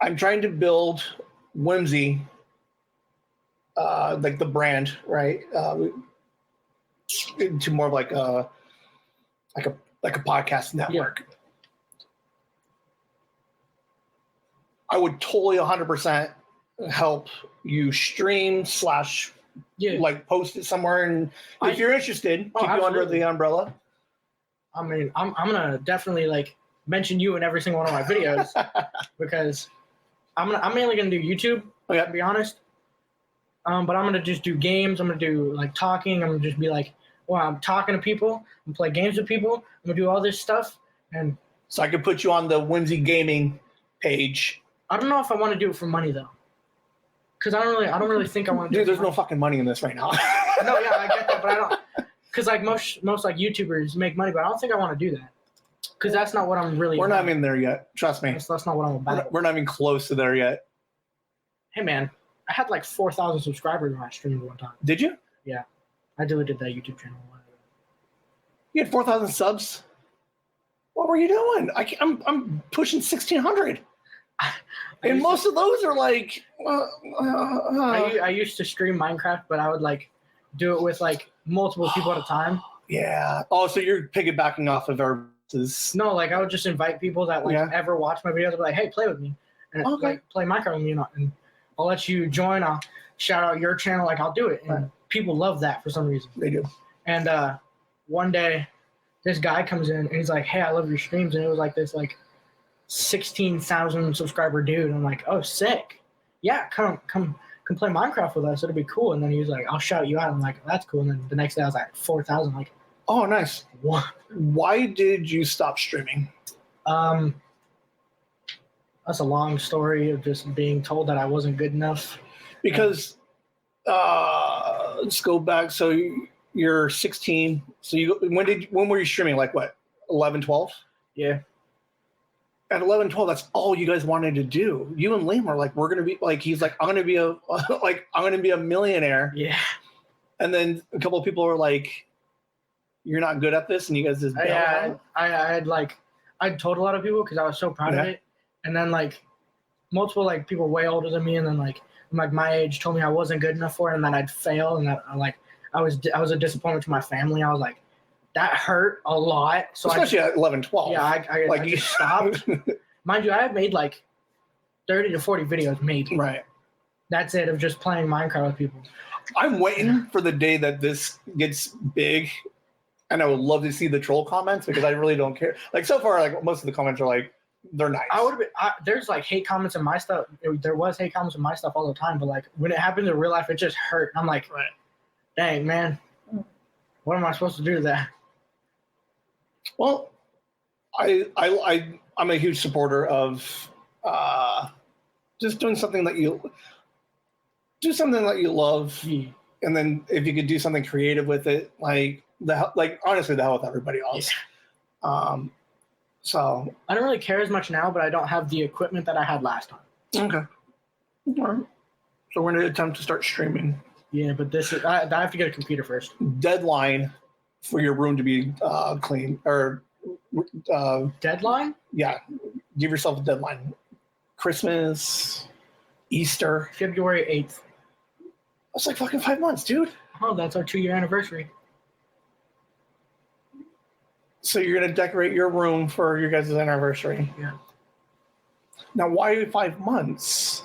[SPEAKER 1] I'm trying to build Whimsy, like the brand, right? Into more of like a podcast network. Yeah. I would totally 100% help you stream / like post it somewhere, and if you're interested, keep you under the umbrella.
[SPEAKER 2] I mean, I'm gonna definitely like mention you in every single one of my videos because I'm mainly gonna do YouTube. To be honest, but I'm gonna just do games. I'm gonna do like talking. I'm gonna just be like, well, I'm talking to people. I'm gonna play games with people. I'm gonna do all this stuff, and
[SPEAKER 1] so I could put you on the Whimsy Gaming page.
[SPEAKER 2] I don't know if I want to do it for money though, because I don't really think I want to.
[SPEAKER 1] Dude, there's no fucking money in this right now.
[SPEAKER 2] No, yeah, I get that, but I don't. Because like most like YouTubers make money, but I don't think I want to do that. Because that's not what I'm really.
[SPEAKER 1] We're not even there yet. Trust me.
[SPEAKER 2] That's not what I'm about.
[SPEAKER 1] We're not even close to there yet.
[SPEAKER 2] Hey man, I had like 4,000 subscribers when I streamed one time.
[SPEAKER 1] Did you?
[SPEAKER 2] Yeah, I deleted that YouTube channel.
[SPEAKER 1] You had 4,000 subs. What were you doing? I'm pushing 1,600. And most of those are like.
[SPEAKER 2] I used to stream Minecraft, but I would like do it with like multiple people at a time.
[SPEAKER 1] Yeah. Oh, so you're piggybacking off of our.
[SPEAKER 2] No, like I would just invite people that like ever watch my videos. I'd be like, hey, play with me, and like play Minecraft with me, and I'll let you join. I'll shout out your channel, like I'll do it, and people love that for some reason.
[SPEAKER 1] They do.
[SPEAKER 2] And one day, this guy comes in and he's like, hey, I love your streams, and it was like this like 16,000 subscriber dude. I'm like, oh, sick. Yeah, come play Minecraft with us. It'll be cool. And then he was like, I'll shout you out. I'm like, that's cool. And then the next day I was like 4,000. Like,
[SPEAKER 1] oh, nice. Why did you stop streaming?
[SPEAKER 2] I That's a long story of just being told that I wasn't good enough.
[SPEAKER 1] Because let's go back. So you're 16. So when were you streaming? Like what? 11, 12?
[SPEAKER 2] Yeah.
[SPEAKER 1] At 11, 12, that's all you guys wanted to do. You and Liam are like, we're gonna be like, he's like, I'm gonna be a millionaire.
[SPEAKER 2] Yeah.
[SPEAKER 1] And then a couple of people are like, you're not good at this, and you guys just
[SPEAKER 2] I told a lot of people because I was so proud of it, and then like multiple like people way older than me, and then like my age told me I wasn't good enough for it, and that I'd fail, and that I was a disappointment to my family. I was like, that hurt a lot. So
[SPEAKER 1] especially at 11, 12.
[SPEAKER 2] Yeah, I just stopped. Mind you, I have made like 30 to 40 videos maybe.
[SPEAKER 1] Right.
[SPEAKER 2] That's it, of just playing Minecraft with people.
[SPEAKER 1] I'm waiting for the day that this gets big, and I would love to see the troll comments because I really don't care. Like so far, like most of the comments are like, they're nice.
[SPEAKER 2] There's like hate comments in my stuff. There was hate comments in my stuff all the time, but like when it happens in real life, it just hurt. I'm like, dang man, what am I supposed to do to that?
[SPEAKER 1] Well, I'm a huge supporter of just doing something that you love, and then if you could do something creative with it, honestly, the hell with everybody else. Yeah. So
[SPEAKER 2] I don't really care as much now, but I don't have the equipment that I had last time.
[SPEAKER 1] Okay. All right. So we're gonna attempt to start streaming.
[SPEAKER 2] Yeah, but I have to get a computer first.
[SPEAKER 1] Deadline for your room to be clean or
[SPEAKER 2] deadline?
[SPEAKER 1] Yeah, give yourself a deadline. Christmas, Easter,
[SPEAKER 2] February 8th.
[SPEAKER 1] That's like fucking 5 months, dude.
[SPEAKER 2] Oh, that's our 2-year anniversary.
[SPEAKER 1] So you're gonna decorate your room for your guys' anniversary.
[SPEAKER 2] Yeah.
[SPEAKER 1] Now, why 5 months?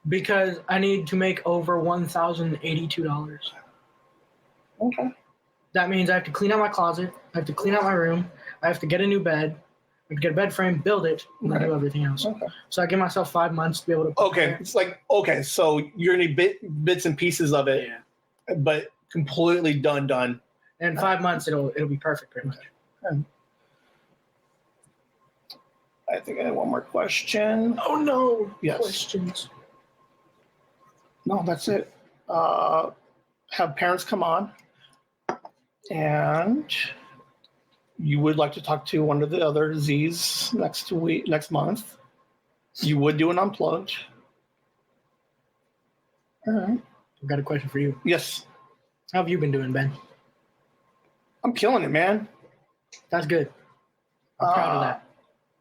[SPEAKER 2] Because I need to make over $1,082.
[SPEAKER 1] Okay.
[SPEAKER 2] That means I have to clean out my closet. I have to clean out my room. I have to get a new bed. I have to get a bed frame, build it, and then do everything else. Okay. So I give myself 5 months to be able to.
[SPEAKER 1] Okay, it's like so you're gonna need bits and pieces of it, but completely done.
[SPEAKER 2] In 5 months, it'll be perfect, pretty much.
[SPEAKER 1] Okay. I think I have one more question.
[SPEAKER 2] Oh no!
[SPEAKER 1] Yes.
[SPEAKER 2] Questions.
[SPEAKER 1] No, that's it. Have parents come on, and you would like to talk to one of the other Z's next month. You would do an unplugged. All right.
[SPEAKER 2] I've got a question for you.
[SPEAKER 1] Yes.
[SPEAKER 2] How have you been doing, Ben?
[SPEAKER 1] I'm killing it, man.
[SPEAKER 2] That's good. I'm proud of that.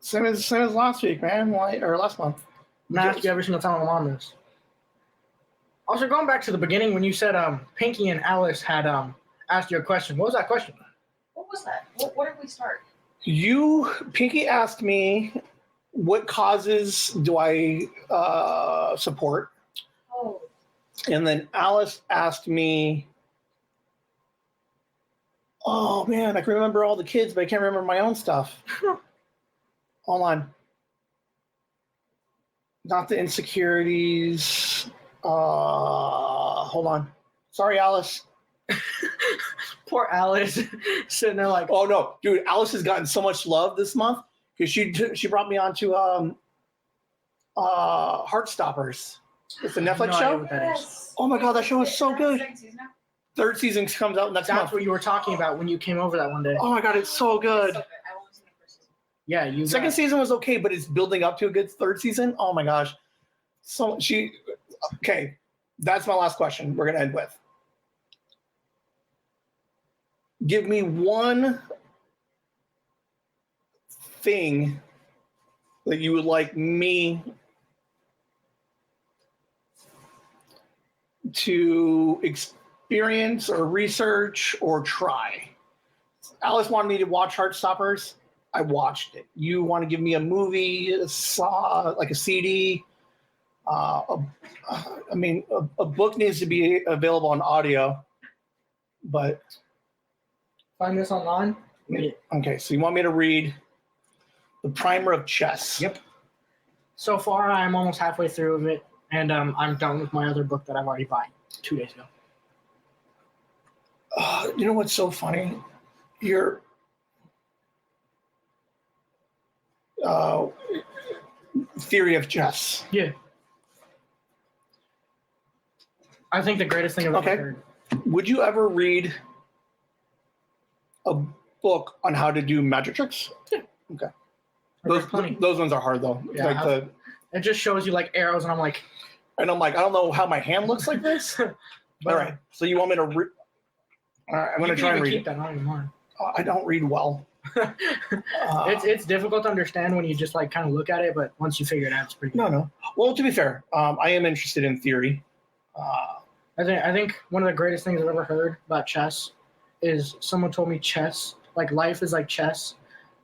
[SPEAKER 1] Same as last week, man. Or last month.
[SPEAKER 2] I'm gonna ask you every single time I'm on this. Also, going back to the beginning when you said Pinky and Alice had asked you a question. What was that question?
[SPEAKER 3] What was that? What did we start?
[SPEAKER 1] Pinky asked me, what causes do I support?
[SPEAKER 3] Oh.
[SPEAKER 1] And then Alice asked me, oh man, I can remember all the kids, but I can't remember my own stuff. Hold on. Not the insecurities. Hold on. Sorry, Alice.
[SPEAKER 2] Poor Alice sitting there like,
[SPEAKER 1] oh no, dude, Alice has gotten so much love this month because she brought me on to Heartstoppers. It's a Netflix show.
[SPEAKER 3] Yes.
[SPEAKER 1] Oh my god, that show is so good. Third season comes out next month.
[SPEAKER 2] That's what you were talking about when you came over that one day.
[SPEAKER 1] Oh my god, it's so good.
[SPEAKER 2] Yeah, you.
[SPEAKER 1] Second season was okay, but it's building up to a good third season. Oh my gosh. So okay. That's my last question. We're gonna end with. Give me one thing that you would like me to experience or research or try. Alice wanted me to watch Heartstoppers. I watched it. You want to give me a movie, like a CD? A book needs to be available on audio, but
[SPEAKER 2] find this online.
[SPEAKER 1] Okay, so you want me to read The Primer of Chess?
[SPEAKER 2] Yep. So far, I'm almost halfway through of it, and I'm done with my other book that I've already bought 2 days ago.
[SPEAKER 1] You know what's so funny? theory of chess.
[SPEAKER 2] Yeah. I think the greatest thing I've ever heard.
[SPEAKER 1] Would you ever read a book on how to do magic tricks?
[SPEAKER 2] Yeah.
[SPEAKER 1] Okay. Those ones are hard though.
[SPEAKER 2] Yeah,
[SPEAKER 1] like
[SPEAKER 2] it just shows you like arrows, and I'm like,
[SPEAKER 1] I don't know how my hand looks like this. All right. So you want me to read? All right, I'm going to try and read it.
[SPEAKER 2] That, not even mine.
[SPEAKER 1] I don't read well.
[SPEAKER 2] It's difficult to understand when you just like kind of look at it, but once you figure it out, it's pretty good.
[SPEAKER 1] No. Well, to be fair, I am interested in theory.
[SPEAKER 2] I think one of the greatest things I've ever heard about chess is someone told me chess, like life is like chess,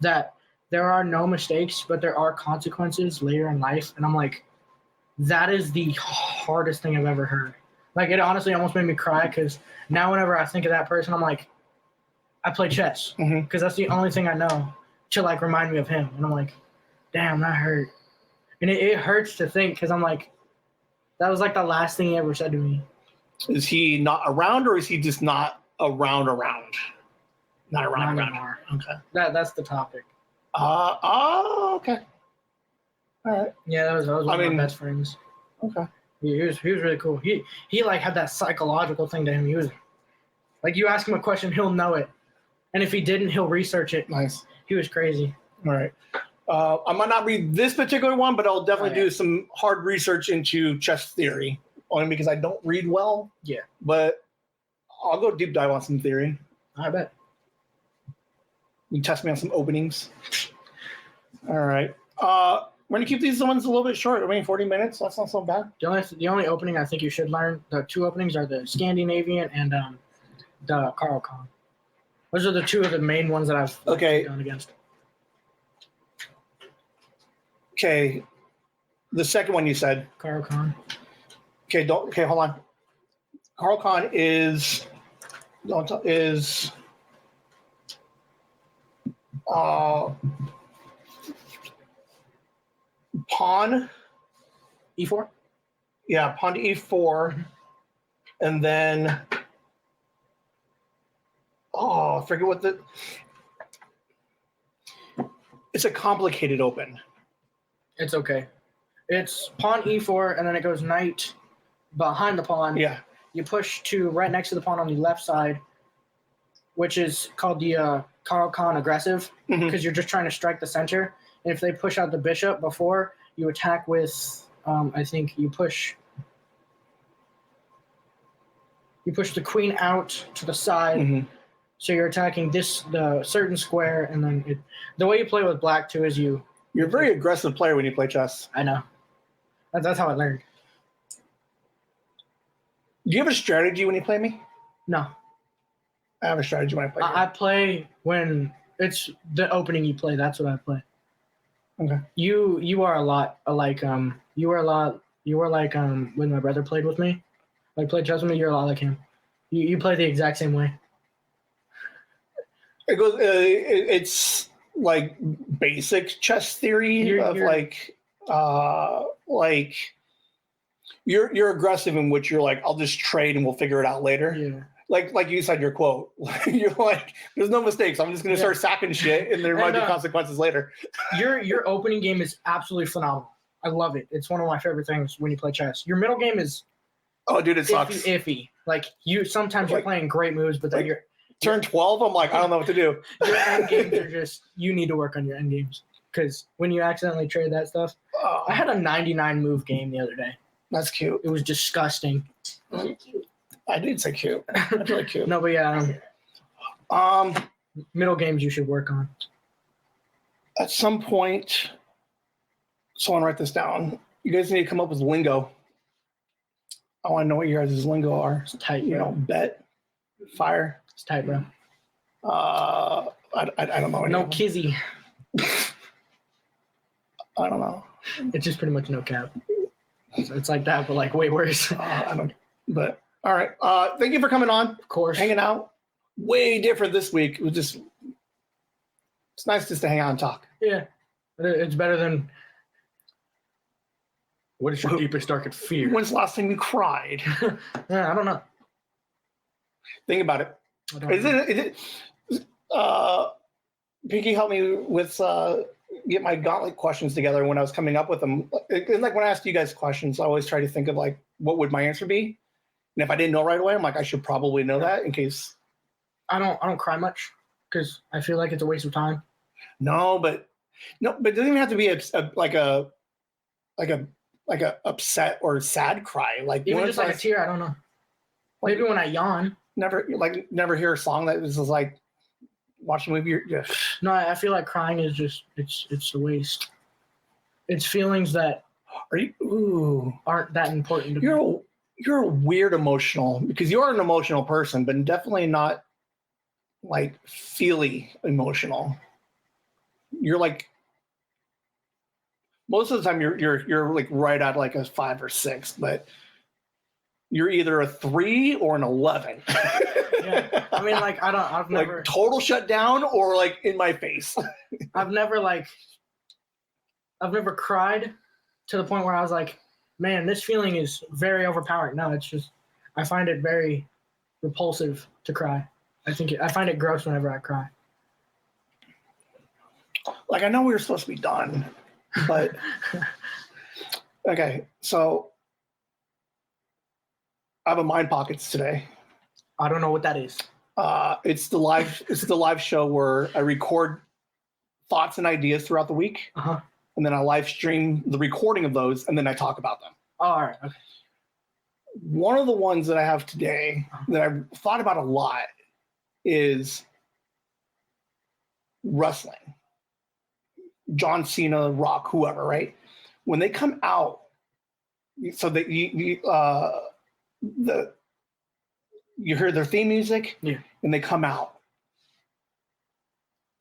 [SPEAKER 2] that there are no mistakes, but there are consequences later in life. And I'm like, that is the hardest thing I've ever heard. Like, it honestly almost made me cry, because now whenever I think of that person, I'm like, I play chess, because that's the only thing I know to like remind me of him. And I'm like, damn, that hurt. And it hurts to think, because I'm like, that was like the last thing he ever said to me.
[SPEAKER 1] Is he not around, or is he just not around? Not around.
[SPEAKER 2] Anymore.
[SPEAKER 1] Okay.
[SPEAKER 2] That's the topic.
[SPEAKER 1] Okay. All right.
[SPEAKER 2] Yeah, that was one of my best friends.
[SPEAKER 1] Okay.
[SPEAKER 2] He was really cool. He like had that psychological thing to him. He was like, you ask him a question, he'll know it, and if he didn't, he'll research it.
[SPEAKER 1] Nice.
[SPEAKER 2] He was crazy.
[SPEAKER 1] All right. I might not read this particular one, but I'll definitely do some hard research into chess theory, only because I don't read well.
[SPEAKER 2] Yeah.
[SPEAKER 1] But I'll go deep dive on some theory.
[SPEAKER 2] I bet.
[SPEAKER 1] You test me on some openings. All right. We're going to keep these ones a little bit short. I mean, 40 minutes. That's not so bad.
[SPEAKER 2] The only opening I think you should learn, the two openings are the Scandinavian and the Carl Khan. Those are the two of the main ones that I've gone against.
[SPEAKER 1] Okay. The second one you said.
[SPEAKER 2] Carl Khan.
[SPEAKER 1] Okay, hold on. Carl Khan is pawn
[SPEAKER 2] E4?
[SPEAKER 1] Yeah, pawn to E4. And then I forget what it's a complicated open.
[SPEAKER 2] It's okay. It's pawn E4, and then it goes knight behind the pawn.
[SPEAKER 1] Yeah.
[SPEAKER 2] You push to right next to the pawn on the left side, which is called the Carl Khan aggressive, because you're just trying to strike the center. And if they push out the bishop before, you attack with, I think you push the queen out to the side. So you're attacking the certain square, and then the way you play with black too is you're
[SPEAKER 1] a very aggressive player when you play chess.
[SPEAKER 2] I know. That's how I learned.
[SPEAKER 1] Do you have a strategy when you play me?
[SPEAKER 2] No.
[SPEAKER 1] I have a strategy when I play.
[SPEAKER 2] I play when it's the opening you play. That's what I play.
[SPEAKER 1] Okay.
[SPEAKER 2] You are a lot like when my brother played with me, like played chess with me. You're a lot like him. You play the exact same way.
[SPEAKER 1] It goes. It's like basic chess theory you're aggressive in which you're like, I'll just trade and we'll figure it out later.
[SPEAKER 2] Yeah.
[SPEAKER 1] Like you said your quote. You're like, there's no mistakes. I'm just gonna start sacking shit, and there might be consequences later. Your
[SPEAKER 2] opening game is absolutely phenomenal. I love it. It's one of my favorite things when you play chess. Your middle game is
[SPEAKER 1] it sucks.
[SPEAKER 2] Iffy. Like sometimes you're playing great moves, but then you're
[SPEAKER 1] turn 12. I'm like, I don't know what to do.
[SPEAKER 2] Your end games are just, you need to work on your end games, because when you accidentally trade that stuff, I had a 99 move game the other day.
[SPEAKER 1] That's cute.
[SPEAKER 2] It was disgusting.
[SPEAKER 1] I did say cute. That's really cute.
[SPEAKER 2] No, but yeah. Middle games you should work on.
[SPEAKER 1] At some point, someone write this down. You guys need to come up with lingo. I want to know what your guys' lingo are.
[SPEAKER 2] It's tight, bro.
[SPEAKER 1] Bet, fire.
[SPEAKER 2] It's tight, bro.
[SPEAKER 1] I don't know.
[SPEAKER 2] No kizzy.
[SPEAKER 1] I don't know.
[SPEAKER 2] It's just pretty much no cap. So it's like that, but like way worse.
[SPEAKER 1] I don't. But all right. Thank you for coming on.
[SPEAKER 2] Of course.
[SPEAKER 1] Hanging out. Way different this week. It was just. It's nice just to hang out and talk.
[SPEAKER 2] Yeah, it's better than. What is your deepest, darkest fear?
[SPEAKER 1] When's the last time you cried?
[SPEAKER 2] Yeah, I don't know.
[SPEAKER 1] Think about it. Is it? Pinky, help me with get my gauntlet questions together when I was coming up with them. And like when I asked you guys questions, I always try to think of like, what would my answer be? And if I didn't know right away, I'm like, I should probably know that in case.
[SPEAKER 2] I don't cry much because I feel like it's a waste of time.
[SPEAKER 1] But it doesn't even have to be like a upset or sad cry. Like
[SPEAKER 2] even just like a tear. I don't know. Maybe when I yawn.
[SPEAKER 1] Never hear a song that was just like watch a movie.
[SPEAKER 2] No, I feel like crying is just it's a waste. It's feelings that aren't that important to me.
[SPEAKER 1] You're a weird emotional because you are an emotional person, but definitely not like feely emotional. You're like most of the time you're like right at like a 5 or 6, but you're either a 3 or an 11.
[SPEAKER 2] Yeah, I mean, like I've never
[SPEAKER 1] like total shutdown or like in my face.
[SPEAKER 2] I've never cried to the point where I was like, man, this feeling is very overpowering. No, it's just I find it very repulsive to cry. I find it gross whenever I cry.
[SPEAKER 1] Like I know we were supposed to be done, but okay. So I have a Mind Pockets today.
[SPEAKER 2] I don't know what that is.
[SPEAKER 1] It's the live show where I record thoughts and ideas throughout the week, and then I live stream the recording of those, and then I talk about them.
[SPEAKER 2] Oh, all right. Okay.
[SPEAKER 1] One of the ones that I have today that I've thought about a lot is wrestling. John Cena, Rock, whoever, right? When they come out, so that you hear their theme music, and they come out,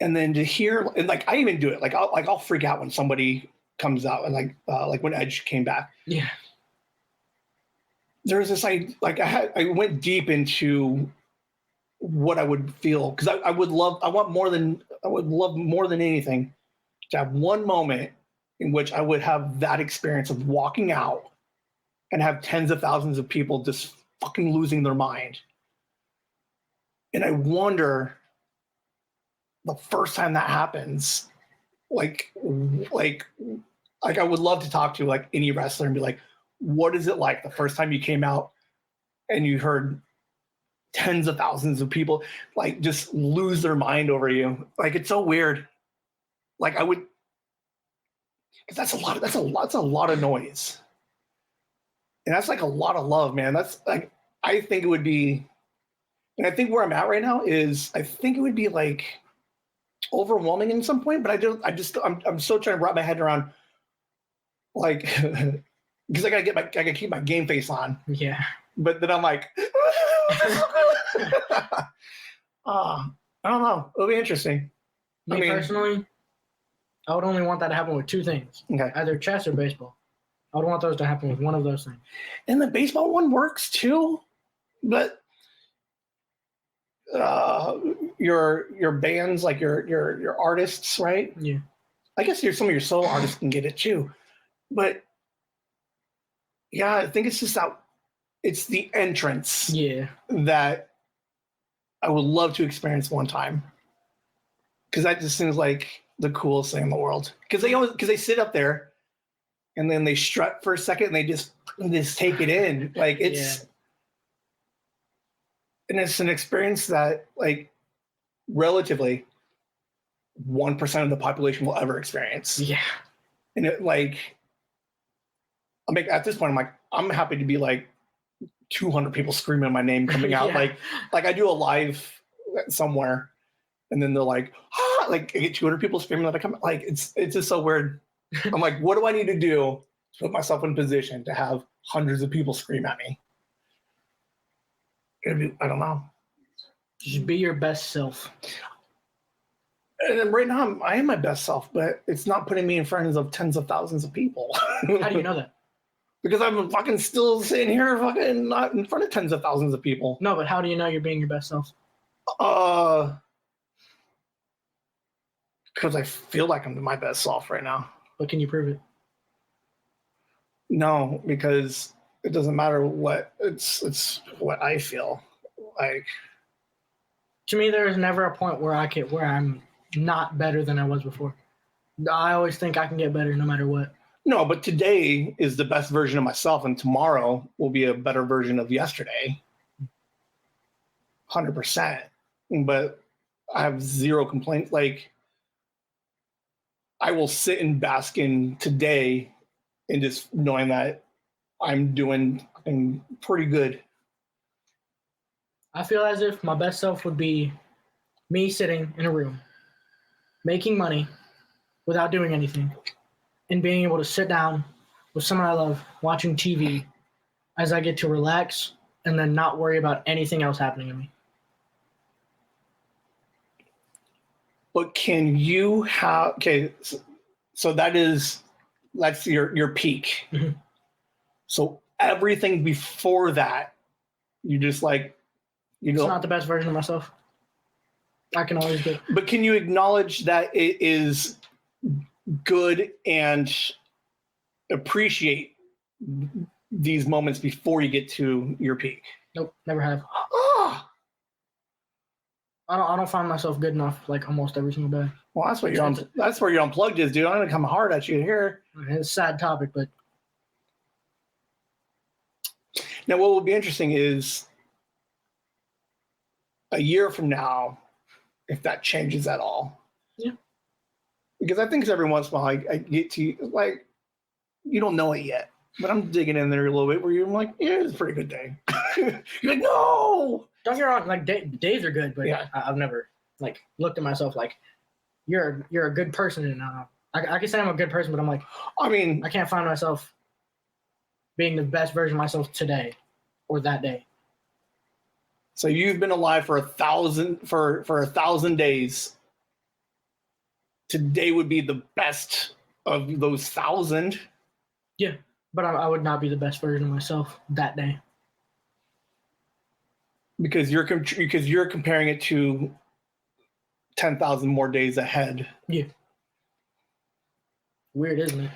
[SPEAKER 1] and then to hear, and like I even do it, like I'll freak out when somebody comes out, and like when Edge came back.
[SPEAKER 2] Yeah.
[SPEAKER 1] There's this I went deep into what I would feel because I would love more than anything to have one moment in which I would have that experience of walking out and have tens of thousands of people just fucking losing their mind. And I wonder the first time that happens, like I would love to talk to like any wrestler and be like, what is it like the first time you came out and you heard tens of thousands of people like just lose their mind over you? Like it's so weird. Like I would, because that's a lot of noise, and that's like a lot of love, man. That's like I think it would be, and I think where I'm at right now is I think it would be like overwhelming in some point, but I'm still trying to wrap my head around like because I gotta keep my game face on.
[SPEAKER 2] Yeah.
[SPEAKER 1] But then I'm like, I don't know. It'll be interesting.
[SPEAKER 2] Me personally, I would only want that to happen with 2 things.
[SPEAKER 1] Okay.
[SPEAKER 2] Either chess or baseball. I would want those to happen with one of those things.
[SPEAKER 1] And the baseball one works too, but your bands, like your artists, right?
[SPEAKER 2] Yeah.
[SPEAKER 1] I guess some of your solo artists can get it too. But yeah, I think it's just that it's the entrance that I would love to experience one time. Because that just seems like the coolest thing in the world. Because they sit up there and then they strut for a second and they just take it in. Like it's and it's an experience that like relatively 1% of the population will ever experience.
[SPEAKER 2] Yeah.
[SPEAKER 1] And it like I'm like at this point I'm happy to be like 200 people screaming my name coming out. Like I do a live somewhere and then they're like, like I get 200 people screaming that I come. Like it's just so weird. I'm like, what do I need to do to put myself in position to have hundreds of people scream at me? I don't know.
[SPEAKER 2] Just be your best self.
[SPEAKER 1] And then right now I am my best self, but it's not putting me in front of tens of thousands of people.
[SPEAKER 2] How do you know that?
[SPEAKER 1] Because I'm fucking still sitting here fucking not in front of tens of thousands of people.
[SPEAKER 2] No, but how do you know you're being your best self?
[SPEAKER 1] Because I feel like I'm my best self right now.
[SPEAKER 2] But can you prove it?
[SPEAKER 1] No, because it doesn't matter what it's what I feel like.
[SPEAKER 2] To me, there is never a point where I'm not better than I was before. I always think I can get better no matter what.
[SPEAKER 1] No, but today is the best version of myself, and tomorrow will be a better version of yesterday. 100%. But I have zero complaints. Like, I will sit and bask in today and just knowing that I'm doing pretty good.
[SPEAKER 2] I feel as if my best self would be me sitting in a room, making money without doing anything, and being able to sit down with someone I love, watching TV as I get to relax and then not worry about anything else happening to me.
[SPEAKER 1] But can you have so that's your peak.
[SPEAKER 2] Mhm.
[SPEAKER 1] So everything before that, you just like
[SPEAKER 2] It's not the best version of myself. I can always do.
[SPEAKER 1] But can you acknowledge that it is good and appreciate these moments before you get to your peak?
[SPEAKER 2] Nope, never have.
[SPEAKER 1] Oh,
[SPEAKER 2] I don't find myself good enough like almost every single day.
[SPEAKER 1] well, that's where your unplugged is, dude. I'm gonna come hard at you here.
[SPEAKER 2] It's a sad topic, but
[SPEAKER 1] Now, what will be interesting is a year from now, if that changes at all.
[SPEAKER 2] Yeah.
[SPEAKER 1] Because I think every once in a while I get to, like, you don't know it yet, but I'm digging in there a little bit where you're like, yeah, it's a pretty good day. You're like, no.
[SPEAKER 2] don't get me wrong. Like days are good, but
[SPEAKER 1] Yeah.
[SPEAKER 2] I've never like looked at myself like you're a good person, and I can say I'm a good person, but I'm like
[SPEAKER 1] I mean,
[SPEAKER 2] I can't find myself being the best version of myself today or that day.
[SPEAKER 1] so you've been alive for 1,000 days. Today would be the best of those 1,000.
[SPEAKER 2] Yeah, but I would not be the best version of myself that day.
[SPEAKER 1] Because you're comparing it to 10,000 more days ahead.
[SPEAKER 2] Yeah. Weird, isn't it?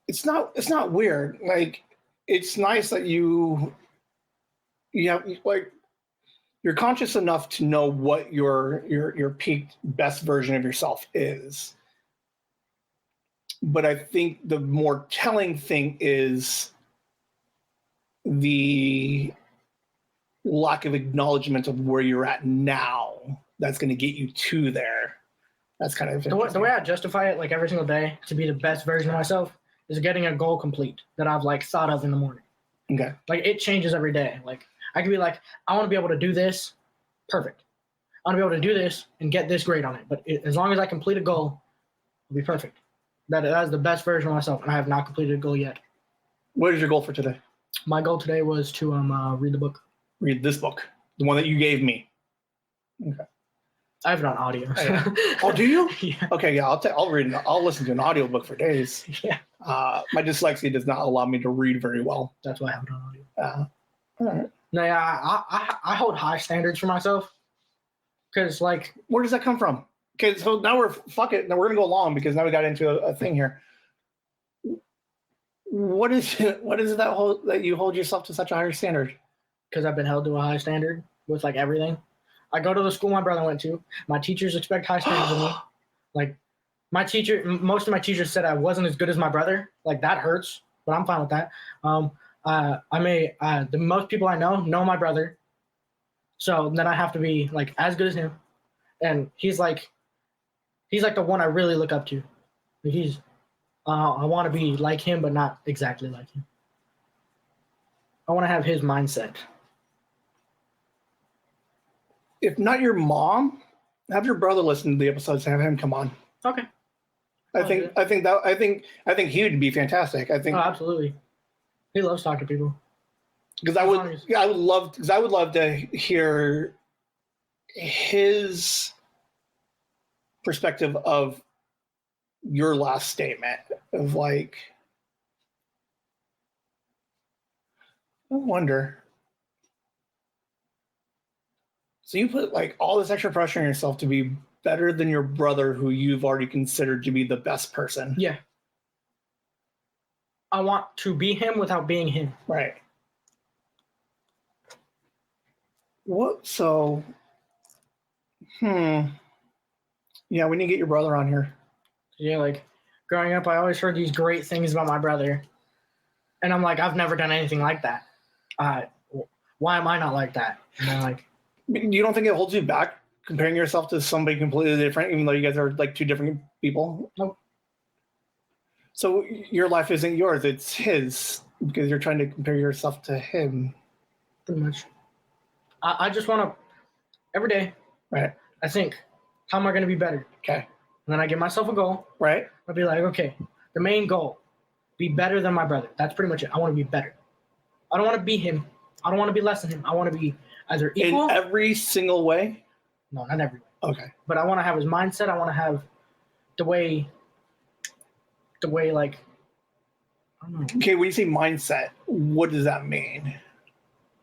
[SPEAKER 1] It's not weird. Like, it's nice that you have, like, you're conscious enough to know what your peak best version of yourself is. But I think the more telling thing is the lack of acknowledgement of where you're at now. That's going to get you to there. That's kind of
[SPEAKER 2] The way I justify it, like every single day, to be the best version of myself is getting a goal complete that I've like thought of in the morning.
[SPEAKER 1] Okay.
[SPEAKER 2] Like it changes every day. Like I could be like, I want to be able to do this, perfect. I want to be able to do this and get this grade on it. But as long as I complete a goal, it'll be perfect. That is the best version of myself, and I have not completed a goal yet.
[SPEAKER 1] What is your goal for today?
[SPEAKER 2] My goal today was to read the book.
[SPEAKER 1] Read this book, the one that you gave me. Okay.
[SPEAKER 2] I have it on audio.
[SPEAKER 1] Oh, do you?
[SPEAKER 2] Yeah.
[SPEAKER 1] Okay, yeah. I'll read. I'll listen to an audiobook for days.
[SPEAKER 2] Yeah.
[SPEAKER 1] My dyslexia does not allow me to read very well.
[SPEAKER 2] That's why I have it on audio.
[SPEAKER 1] All right.
[SPEAKER 2] No, yeah, I hold high standards for myself. Because, like,
[SPEAKER 1] Where does that come from? Okay, so now fuck it. Now we're gonna go long because now we got into a thing here. What is it that you hold yourself to such a higher standard?
[SPEAKER 2] because I've been held to a high standard with, like, everything. I go to the school my brother went to. My teachers expect high standards of me. Like, most of my teachers said I wasn't as good as my brother. Like, that hurts, but I'm fine with that. The most people I know my brother. So then I have to be, like, as good as him. And he's like the one I really look up to. I want to be like him, but not exactly like him. I want to have his mindset.
[SPEAKER 1] If not your mom, have your brother listen to the episodes and have him come on.
[SPEAKER 2] Okay.
[SPEAKER 1] I think he would be fantastic. I think.
[SPEAKER 2] Oh, absolutely. He loves talking to people.
[SPEAKER 1] Because I would love to hear his perspective of your last statement of, like, I wonder. So you put, like, all this extra pressure on yourself to be better than your brother who you've already considered to be the best person.
[SPEAKER 2] Yeah. I want to be him without being him.
[SPEAKER 1] Right. What? So, yeah, we need to get your brother on here.
[SPEAKER 2] Yeah, like growing up, I always heard these great things about my brother, and I'm like, I've never done anything like that. Why am I not like that? And I'm like,
[SPEAKER 1] You don't think it holds you back comparing yourself to somebody completely different, even though you guys are like two different people?
[SPEAKER 2] Nope.
[SPEAKER 1] So your life isn't yours; it's his, because you're trying to compare yourself to him.
[SPEAKER 2] pretty much. I just want to every day.
[SPEAKER 1] Right.
[SPEAKER 2] I think, how am I going to be better?
[SPEAKER 1] Okay.
[SPEAKER 2] And then I give myself a goal.
[SPEAKER 1] Right.
[SPEAKER 2] I'll be like, okay, the main goal, be better than my brother. That's pretty much it. I want to be better. I don't want to be him. I don't want to be less than him. I want to be either equal.
[SPEAKER 1] In every single way?
[SPEAKER 2] No, not every way.
[SPEAKER 1] Okay.
[SPEAKER 2] But I want to have his mindset. I want to have the way like, I don't know.
[SPEAKER 1] Okay, when you say mindset, what does that mean?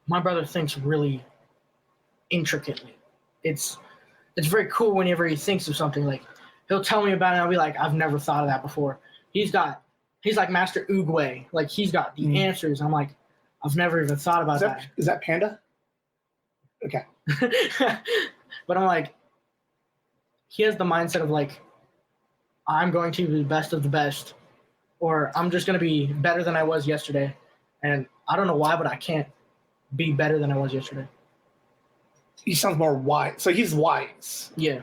[SPEAKER 2] My brother thinks really intricately. It's very cool whenever he thinks of something. Like, he'll tell me about it and I'll be like, I've never thought of that before. He's like Master Oogway. Like, he's got the answers. I'm like, I've never even thought about that.
[SPEAKER 1] Is that Panda? Okay.
[SPEAKER 2] But I'm like, he has the mindset of like, I'm going to be the best of the best, or I'm just going to be better than I was yesterday. And I don't know why, but I can't be better than I was yesterday.
[SPEAKER 1] He sounds more wise. So he's wise.
[SPEAKER 2] Yeah.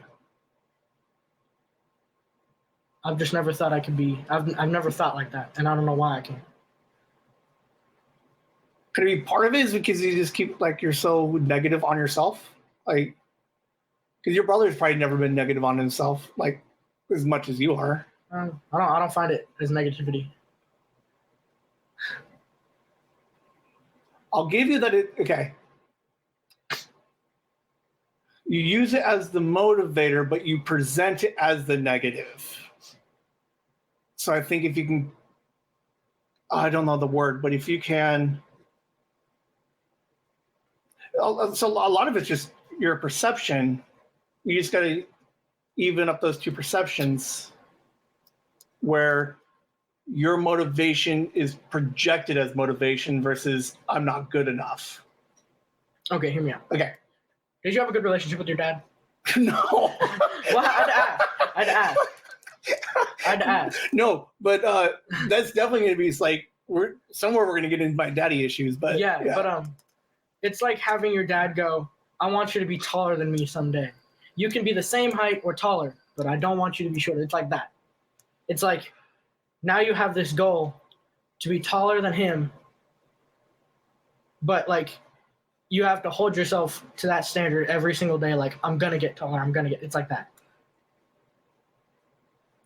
[SPEAKER 2] I've just never thought I could be. I've never thought like that, and I don't know why I can't.
[SPEAKER 1] Could it be part of it is because you just keep like you're so negative on yourself, like because your brother's probably never been negative on himself like as much as you are.
[SPEAKER 2] I don't find it as negativity.
[SPEAKER 1] I'll give you that. Okay. You use it as the motivator, but you present it as the negative. So I think if you can, I don't know the word, but if you can, so a lot of it's just your perception. You just got to even up those two perceptions where your motivation is projected as motivation versus I'm not good enough.
[SPEAKER 2] Okay, hear me out.
[SPEAKER 1] Okay.
[SPEAKER 2] Did you have a good relationship with your dad?
[SPEAKER 1] No.
[SPEAKER 2] Well, I'd ask.
[SPEAKER 1] No, but that's definitely going to be like we're going to get into my daddy issues, but
[SPEAKER 2] yeah, but it's like having your dad go, I want you to be taller than me someday. You can be the same height or taller, but I don't want you to be shorter. It's like that. It's like now you have this goal to be taller than him, but like you have to hold yourself to that standard every single day. Like, I'm going to get taller. It's like that.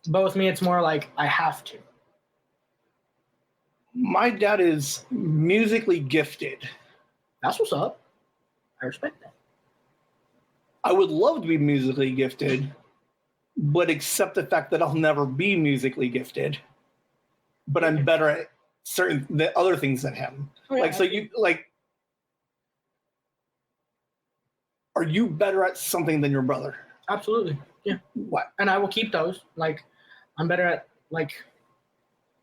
[SPEAKER 2] But with me, it's more like I have to.
[SPEAKER 1] My dad is musically gifted.
[SPEAKER 2] That's what's up. I respect that.
[SPEAKER 1] I would love to be musically gifted, but accept the fact that I'll never be musically gifted. But I'm better at the other things than him. Oh, yeah. Like, so you like, are you better at something than your brother?
[SPEAKER 2] Absolutely. Yeah.
[SPEAKER 1] What?
[SPEAKER 2] And I will keep those. Like, I'm better at, like,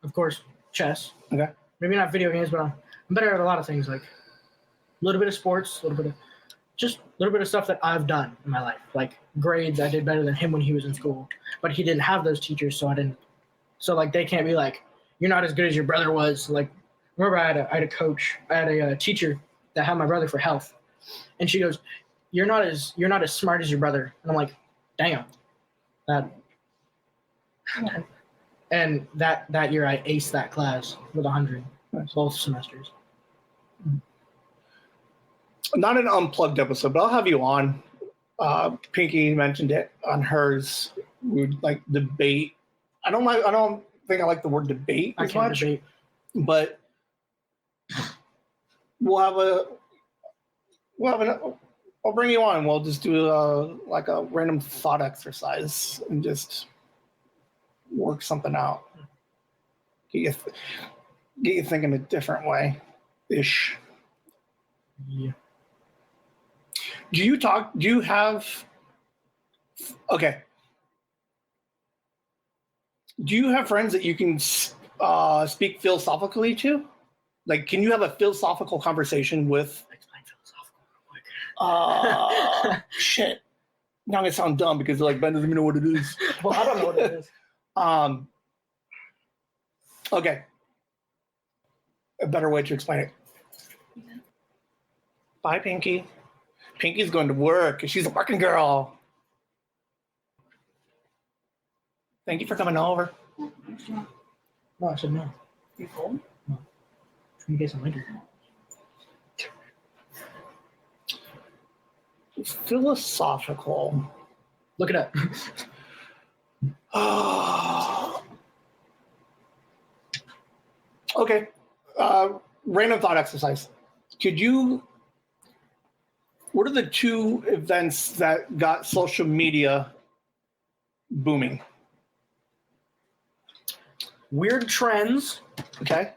[SPEAKER 2] of course, chess.
[SPEAKER 1] Okay.
[SPEAKER 2] Maybe not video games, but I'm better at a lot of things. Like, a little bit of sports, a little bit of stuff that I've done in my life. Like, grades, I did better than him when he was in school. But he didn't have those teachers, so I didn't. So, like, they can't be like, you're not as good as your brother was. Like, remember I had a coach. I had a teacher that had my brother for health. And she goes, you're not as smart as your brother. And I'm like, damn. And that year I aced that class with 100 both semesters.
[SPEAKER 1] Not an unplugged episode, but I'll have you on. Pinky mentioned it on hers. We would like debate. I don't think I like the word debate as much. Debate. But I'll bring you on. We'll just do a random thought exercise and just work something out. Get you thinking a different way, ish.
[SPEAKER 2] Yeah.
[SPEAKER 1] Do you have friends that you can speak philosophically to? Like, can you have a philosophical conversation with?
[SPEAKER 2] Explain philosophical.
[SPEAKER 1] Shit. Now I'm gonna sound dumb because they're like, Ben doesn't even know what it is.
[SPEAKER 2] Well, I don't know what it is.
[SPEAKER 1] Okay. A better way to explain it. Bye, Pinky. Pinky's going to work. She's a working girl. Thank you for coming over.
[SPEAKER 2] No, I said no.
[SPEAKER 3] You cold?
[SPEAKER 2] No. Trying to get some later.
[SPEAKER 1] Philosophical.
[SPEAKER 2] Look it up.
[SPEAKER 1] Okay. Random thought exercise. What are the two events that got social media booming?
[SPEAKER 2] Weird trends.
[SPEAKER 1] Okay.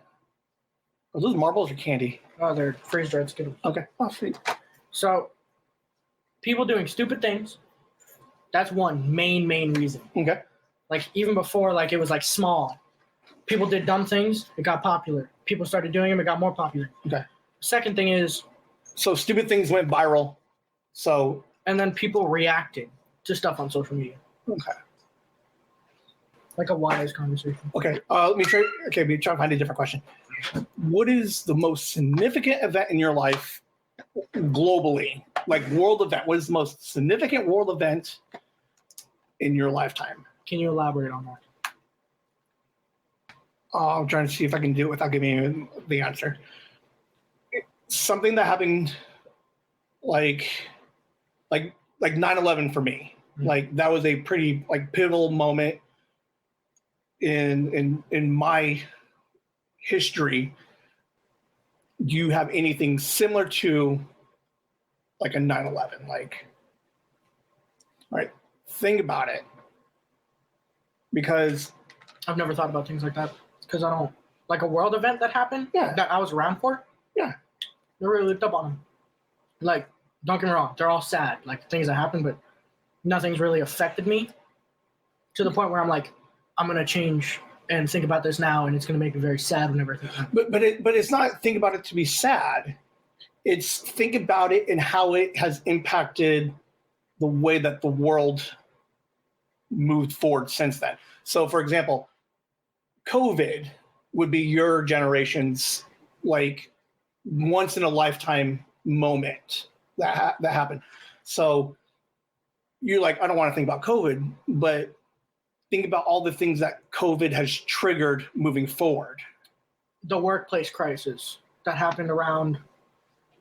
[SPEAKER 1] Are those marbles or candy?
[SPEAKER 2] Oh, they're freeze-dried Skittles.
[SPEAKER 1] Okay. Oh, sweet.
[SPEAKER 2] So, people doing stupid things. That's one main reason.
[SPEAKER 1] Okay.
[SPEAKER 2] Like, even before, like, it was, like, small. People did dumb things. It got popular. People started doing them. It got more popular.
[SPEAKER 1] Okay.
[SPEAKER 2] Second thing is...
[SPEAKER 1] So, stupid things went viral. So...
[SPEAKER 2] And then people reacted to stuff on social media.
[SPEAKER 1] Okay.
[SPEAKER 2] Like a wise conversation.
[SPEAKER 1] Okay. Let me try. Okay, we try to find a different question. What is the most significant event in your life globally? Like world event. What is the most significant world event in your lifetime?
[SPEAKER 2] Can you elaborate on that?
[SPEAKER 1] I'm trying to see if I can do it without giving you the answer. Something that happened like 9/11 for me.
[SPEAKER 2] Mm-hmm.
[SPEAKER 1] Like that was a pretty like pivotal moment in my history. Do you have anything similar to like a 9/11? Like, all right, think about it. Because
[SPEAKER 2] I've never thought about things like that. Because I don't... Like a world event that happened?
[SPEAKER 1] Yeah.
[SPEAKER 2] That I was around for?
[SPEAKER 1] Yeah.
[SPEAKER 2] Never really looked up on them. Like, don't get me wrong. They're all sad. Like, things that happened, but nothing's really affected me to the point where I'm like, I'm going to change and think about this now, and it's going to make me very sad whenever I think about it.
[SPEAKER 1] But it's not think about it to be sad. It's think about it and how it has impacted the way that the world moved forward since then. So, for example, COVID would be your generation's like once in a lifetime moment that happened. So you're like, I don't want to think about COVID, but think about all the things that COVID has triggered moving forward.
[SPEAKER 2] The workplace crisis that happened around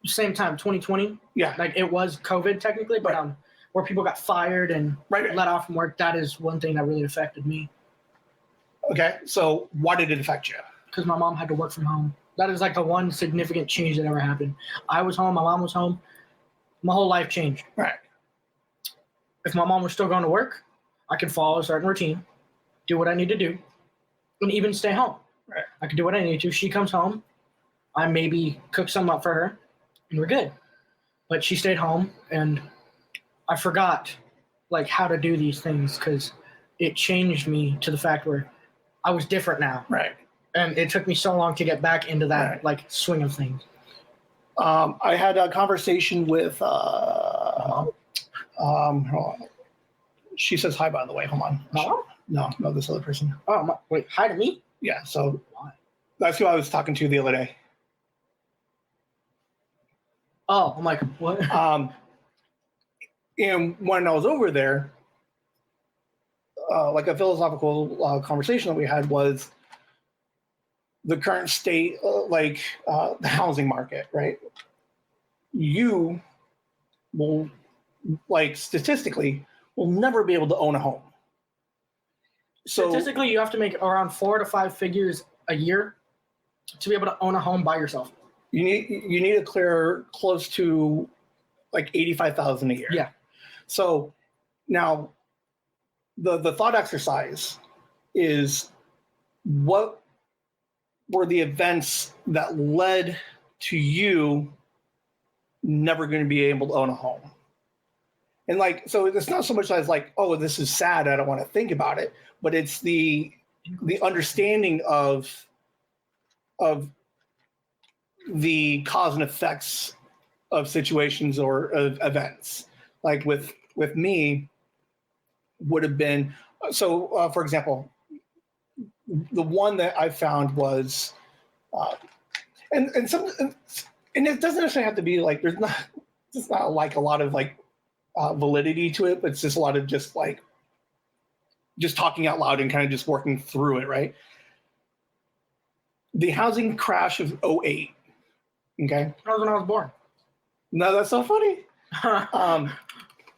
[SPEAKER 2] the same time, 2020.
[SPEAKER 1] Yeah.
[SPEAKER 2] Like it was COVID technically, but where people got fired and
[SPEAKER 1] Right.
[SPEAKER 2] let off from work, that is one thing that really affected me.
[SPEAKER 1] Okay. So why did it affect you?
[SPEAKER 2] Because my mom had to work from home. That is like the one significant change that ever happened. I was home, my mom was home. My whole life changed.
[SPEAKER 1] Right.
[SPEAKER 2] If my mom was still going to work, I could follow a certain routine, do what I need to do, and even stay home.
[SPEAKER 1] Right.
[SPEAKER 2] I could do what I need to. She comes home, I maybe cook something up for her, and we're good. But she stayed home, and I forgot like how to do these things because it changed me to the fact where I was different now.
[SPEAKER 1] Right.
[SPEAKER 2] And it took me so long to get back into that
[SPEAKER 1] Right.
[SPEAKER 2] like swing of things.
[SPEAKER 1] I had a conversation with hold on. She says hi, by the way. Hold on.
[SPEAKER 2] Mom?
[SPEAKER 1] No, this other person.
[SPEAKER 2] Oh, wait, hi to me?
[SPEAKER 1] Yeah, so
[SPEAKER 2] Why?
[SPEAKER 1] that's who I was talking to the other day.
[SPEAKER 2] Oh, I'm like, what?
[SPEAKER 1] And when I was over there, like a philosophical conversation that we had was the current state, the housing market, right? You will, like statistically, will never be able to own a home. So
[SPEAKER 2] Statistically, you have to make around 4 to 5 figures a year to be able to own a home by yourself.
[SPEAKER 1] you need to clear close to like 85,000 a year.
[SPEAKER 2] Yeah.
[SPEAKER 1] So now the thought exercise is, what were the events that led to you never going to be able to own a home? And like, so it's not so much as like, oh, this is sad, I don't want to think about it, but it's the understanding of the cause and effects of situations or of events. Like with me would have been, so for example, the one that I found was, and it doesn't necessarily have to be like it's not like a lot of like validity to it, but it's just a lot of just talking out loud and kind of just working through it, right? The housing crash of 2008. Okay,
[SPEAKER 2] That was when I was born.
[SPEAKER 1] no, that's so funny.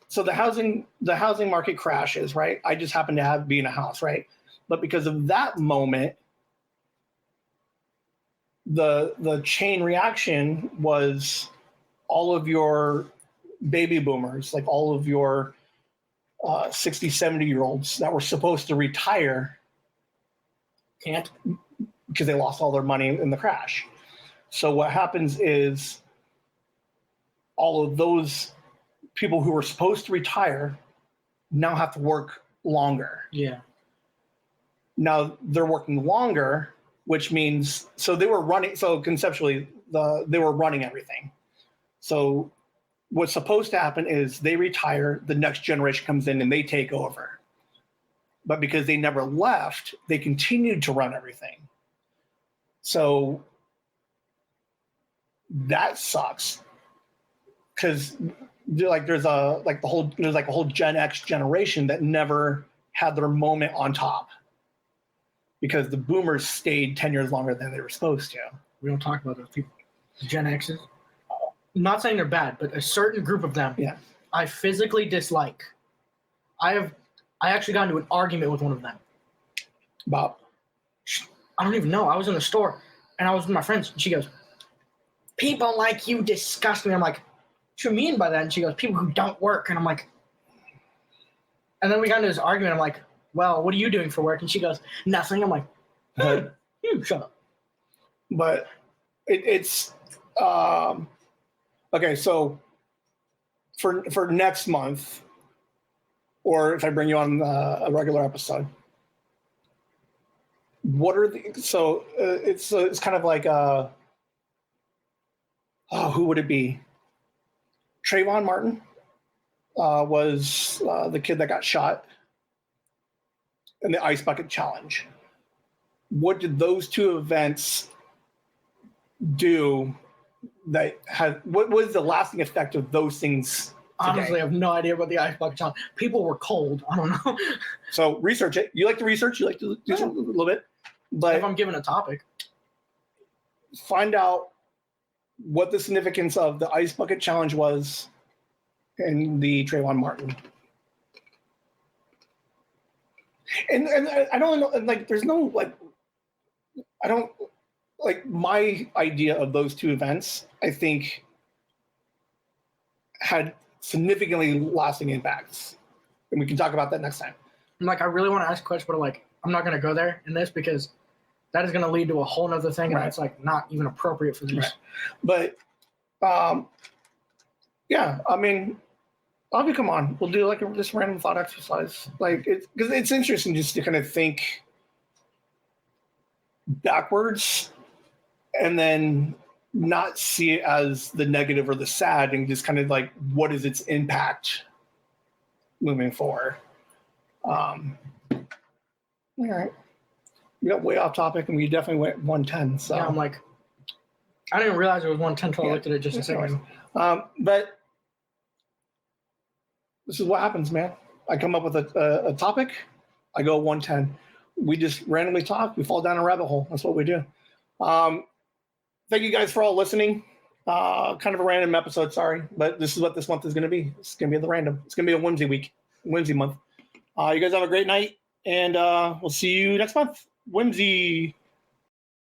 [SPEAKER 1] So the housing market crashes, right? I just happen to be in a house, right? But because of that moment, the chain reaction was all of your baby boomers, like all of your 60, 70-year-olds that were supposed to retire
[SPEAKER 2] Can't.
[SPEAKER 1] because they lost all their money in the crash. So what happens is all of those people who were supposed to retire now have to work longer.
[SPEAKER 2] Yeah.
[SPEAKER 1] Now they're working longer, which means they were running. So conceptually, they were running everything. So what's supposed to happen is they retire, the next generation comes in and they take over. But because they never left, they continued to run everything. So that sucks because there's a whole Gen X generation that never had their moment on top because the boomers stayed 10 years longer than they were supposed to.
[SPEAKER 2] We don't talk about those people. Gen X's. I'm not saying they're bad, but a certain group of them,
[SPEAKER 1] Yeah.
[SPEAKER 2] I physically dislike. I actually got into an argument with one of them.
[SPEAKER 1] Bob.
[SPEAKER 2] I don't even know. I was in the store and I was with my friends, and she goes, "People like you disgust me." I'm like, "What do you mean by that?" And she goes, "People who don't work." And I'm like, and then we got into this argument. I'm like, "Well, what are you doing for work?" And she goes, "Nothing." I'm like, "Hey, you shut up."
[SPEAKER 1] But it's okay. So for next month, or if I bring you on a regular episode, what are it's kind of like who would it be? Trayvon Martin was the kid that got shot in the ice bucket challenge. What did those two events do that what was the lasting effect of those things today?
[SPEAKER 2] Honestly, I have no idea what the ice bucket challenge. People were cold. I don't know.
[SPEAKER 1] So research it. You like to research, you like to do a little bit, but
[SPEAKER 2] If I'm given a topic,
[SPEAKER 1] find out what the significance of the ice bucket challenge was in the Trayvon Martin. And I don't know, like, there's no, like, I don't, like, my idea of those two events, I think, had significantly lasting impacts. And we can talk about that next time.
[SPEAKER 2] I'm like, I really want to ask a question, but I'm not going to go there in this because that is going to lead to a whole nother thing, and
[SPEAKER 1] Right.
[SPEAKER 2] it's like not even appropriate for this.
[SPEAKER 1] Right. But yeah, I mean, Bobby, come on, we'll do like this random thought exercise, like because it's interesting just to kind of think backwards and then not see it as the negative or the sad, and just kind of like what is its impact moving forward. All right. We got way off topic, and we definitely went 110. So
[SPEAKER 2] Yeah, I'm like, I didn't realize it was 110 until I looked at it just a second.
[SPEAKER 1] But this is what happens, man. I come up with a topic, I go 110. We just randomly talk. We fall down a rabbit hole. That's what we do. Thank you guys for all listening. Kind of a random episode, sorry, but this is what this month is going to be. It's going to be the random. It's going to be a whimsy week, whimsy month. You guys have a great night, and we'll see you next month. Whimsy.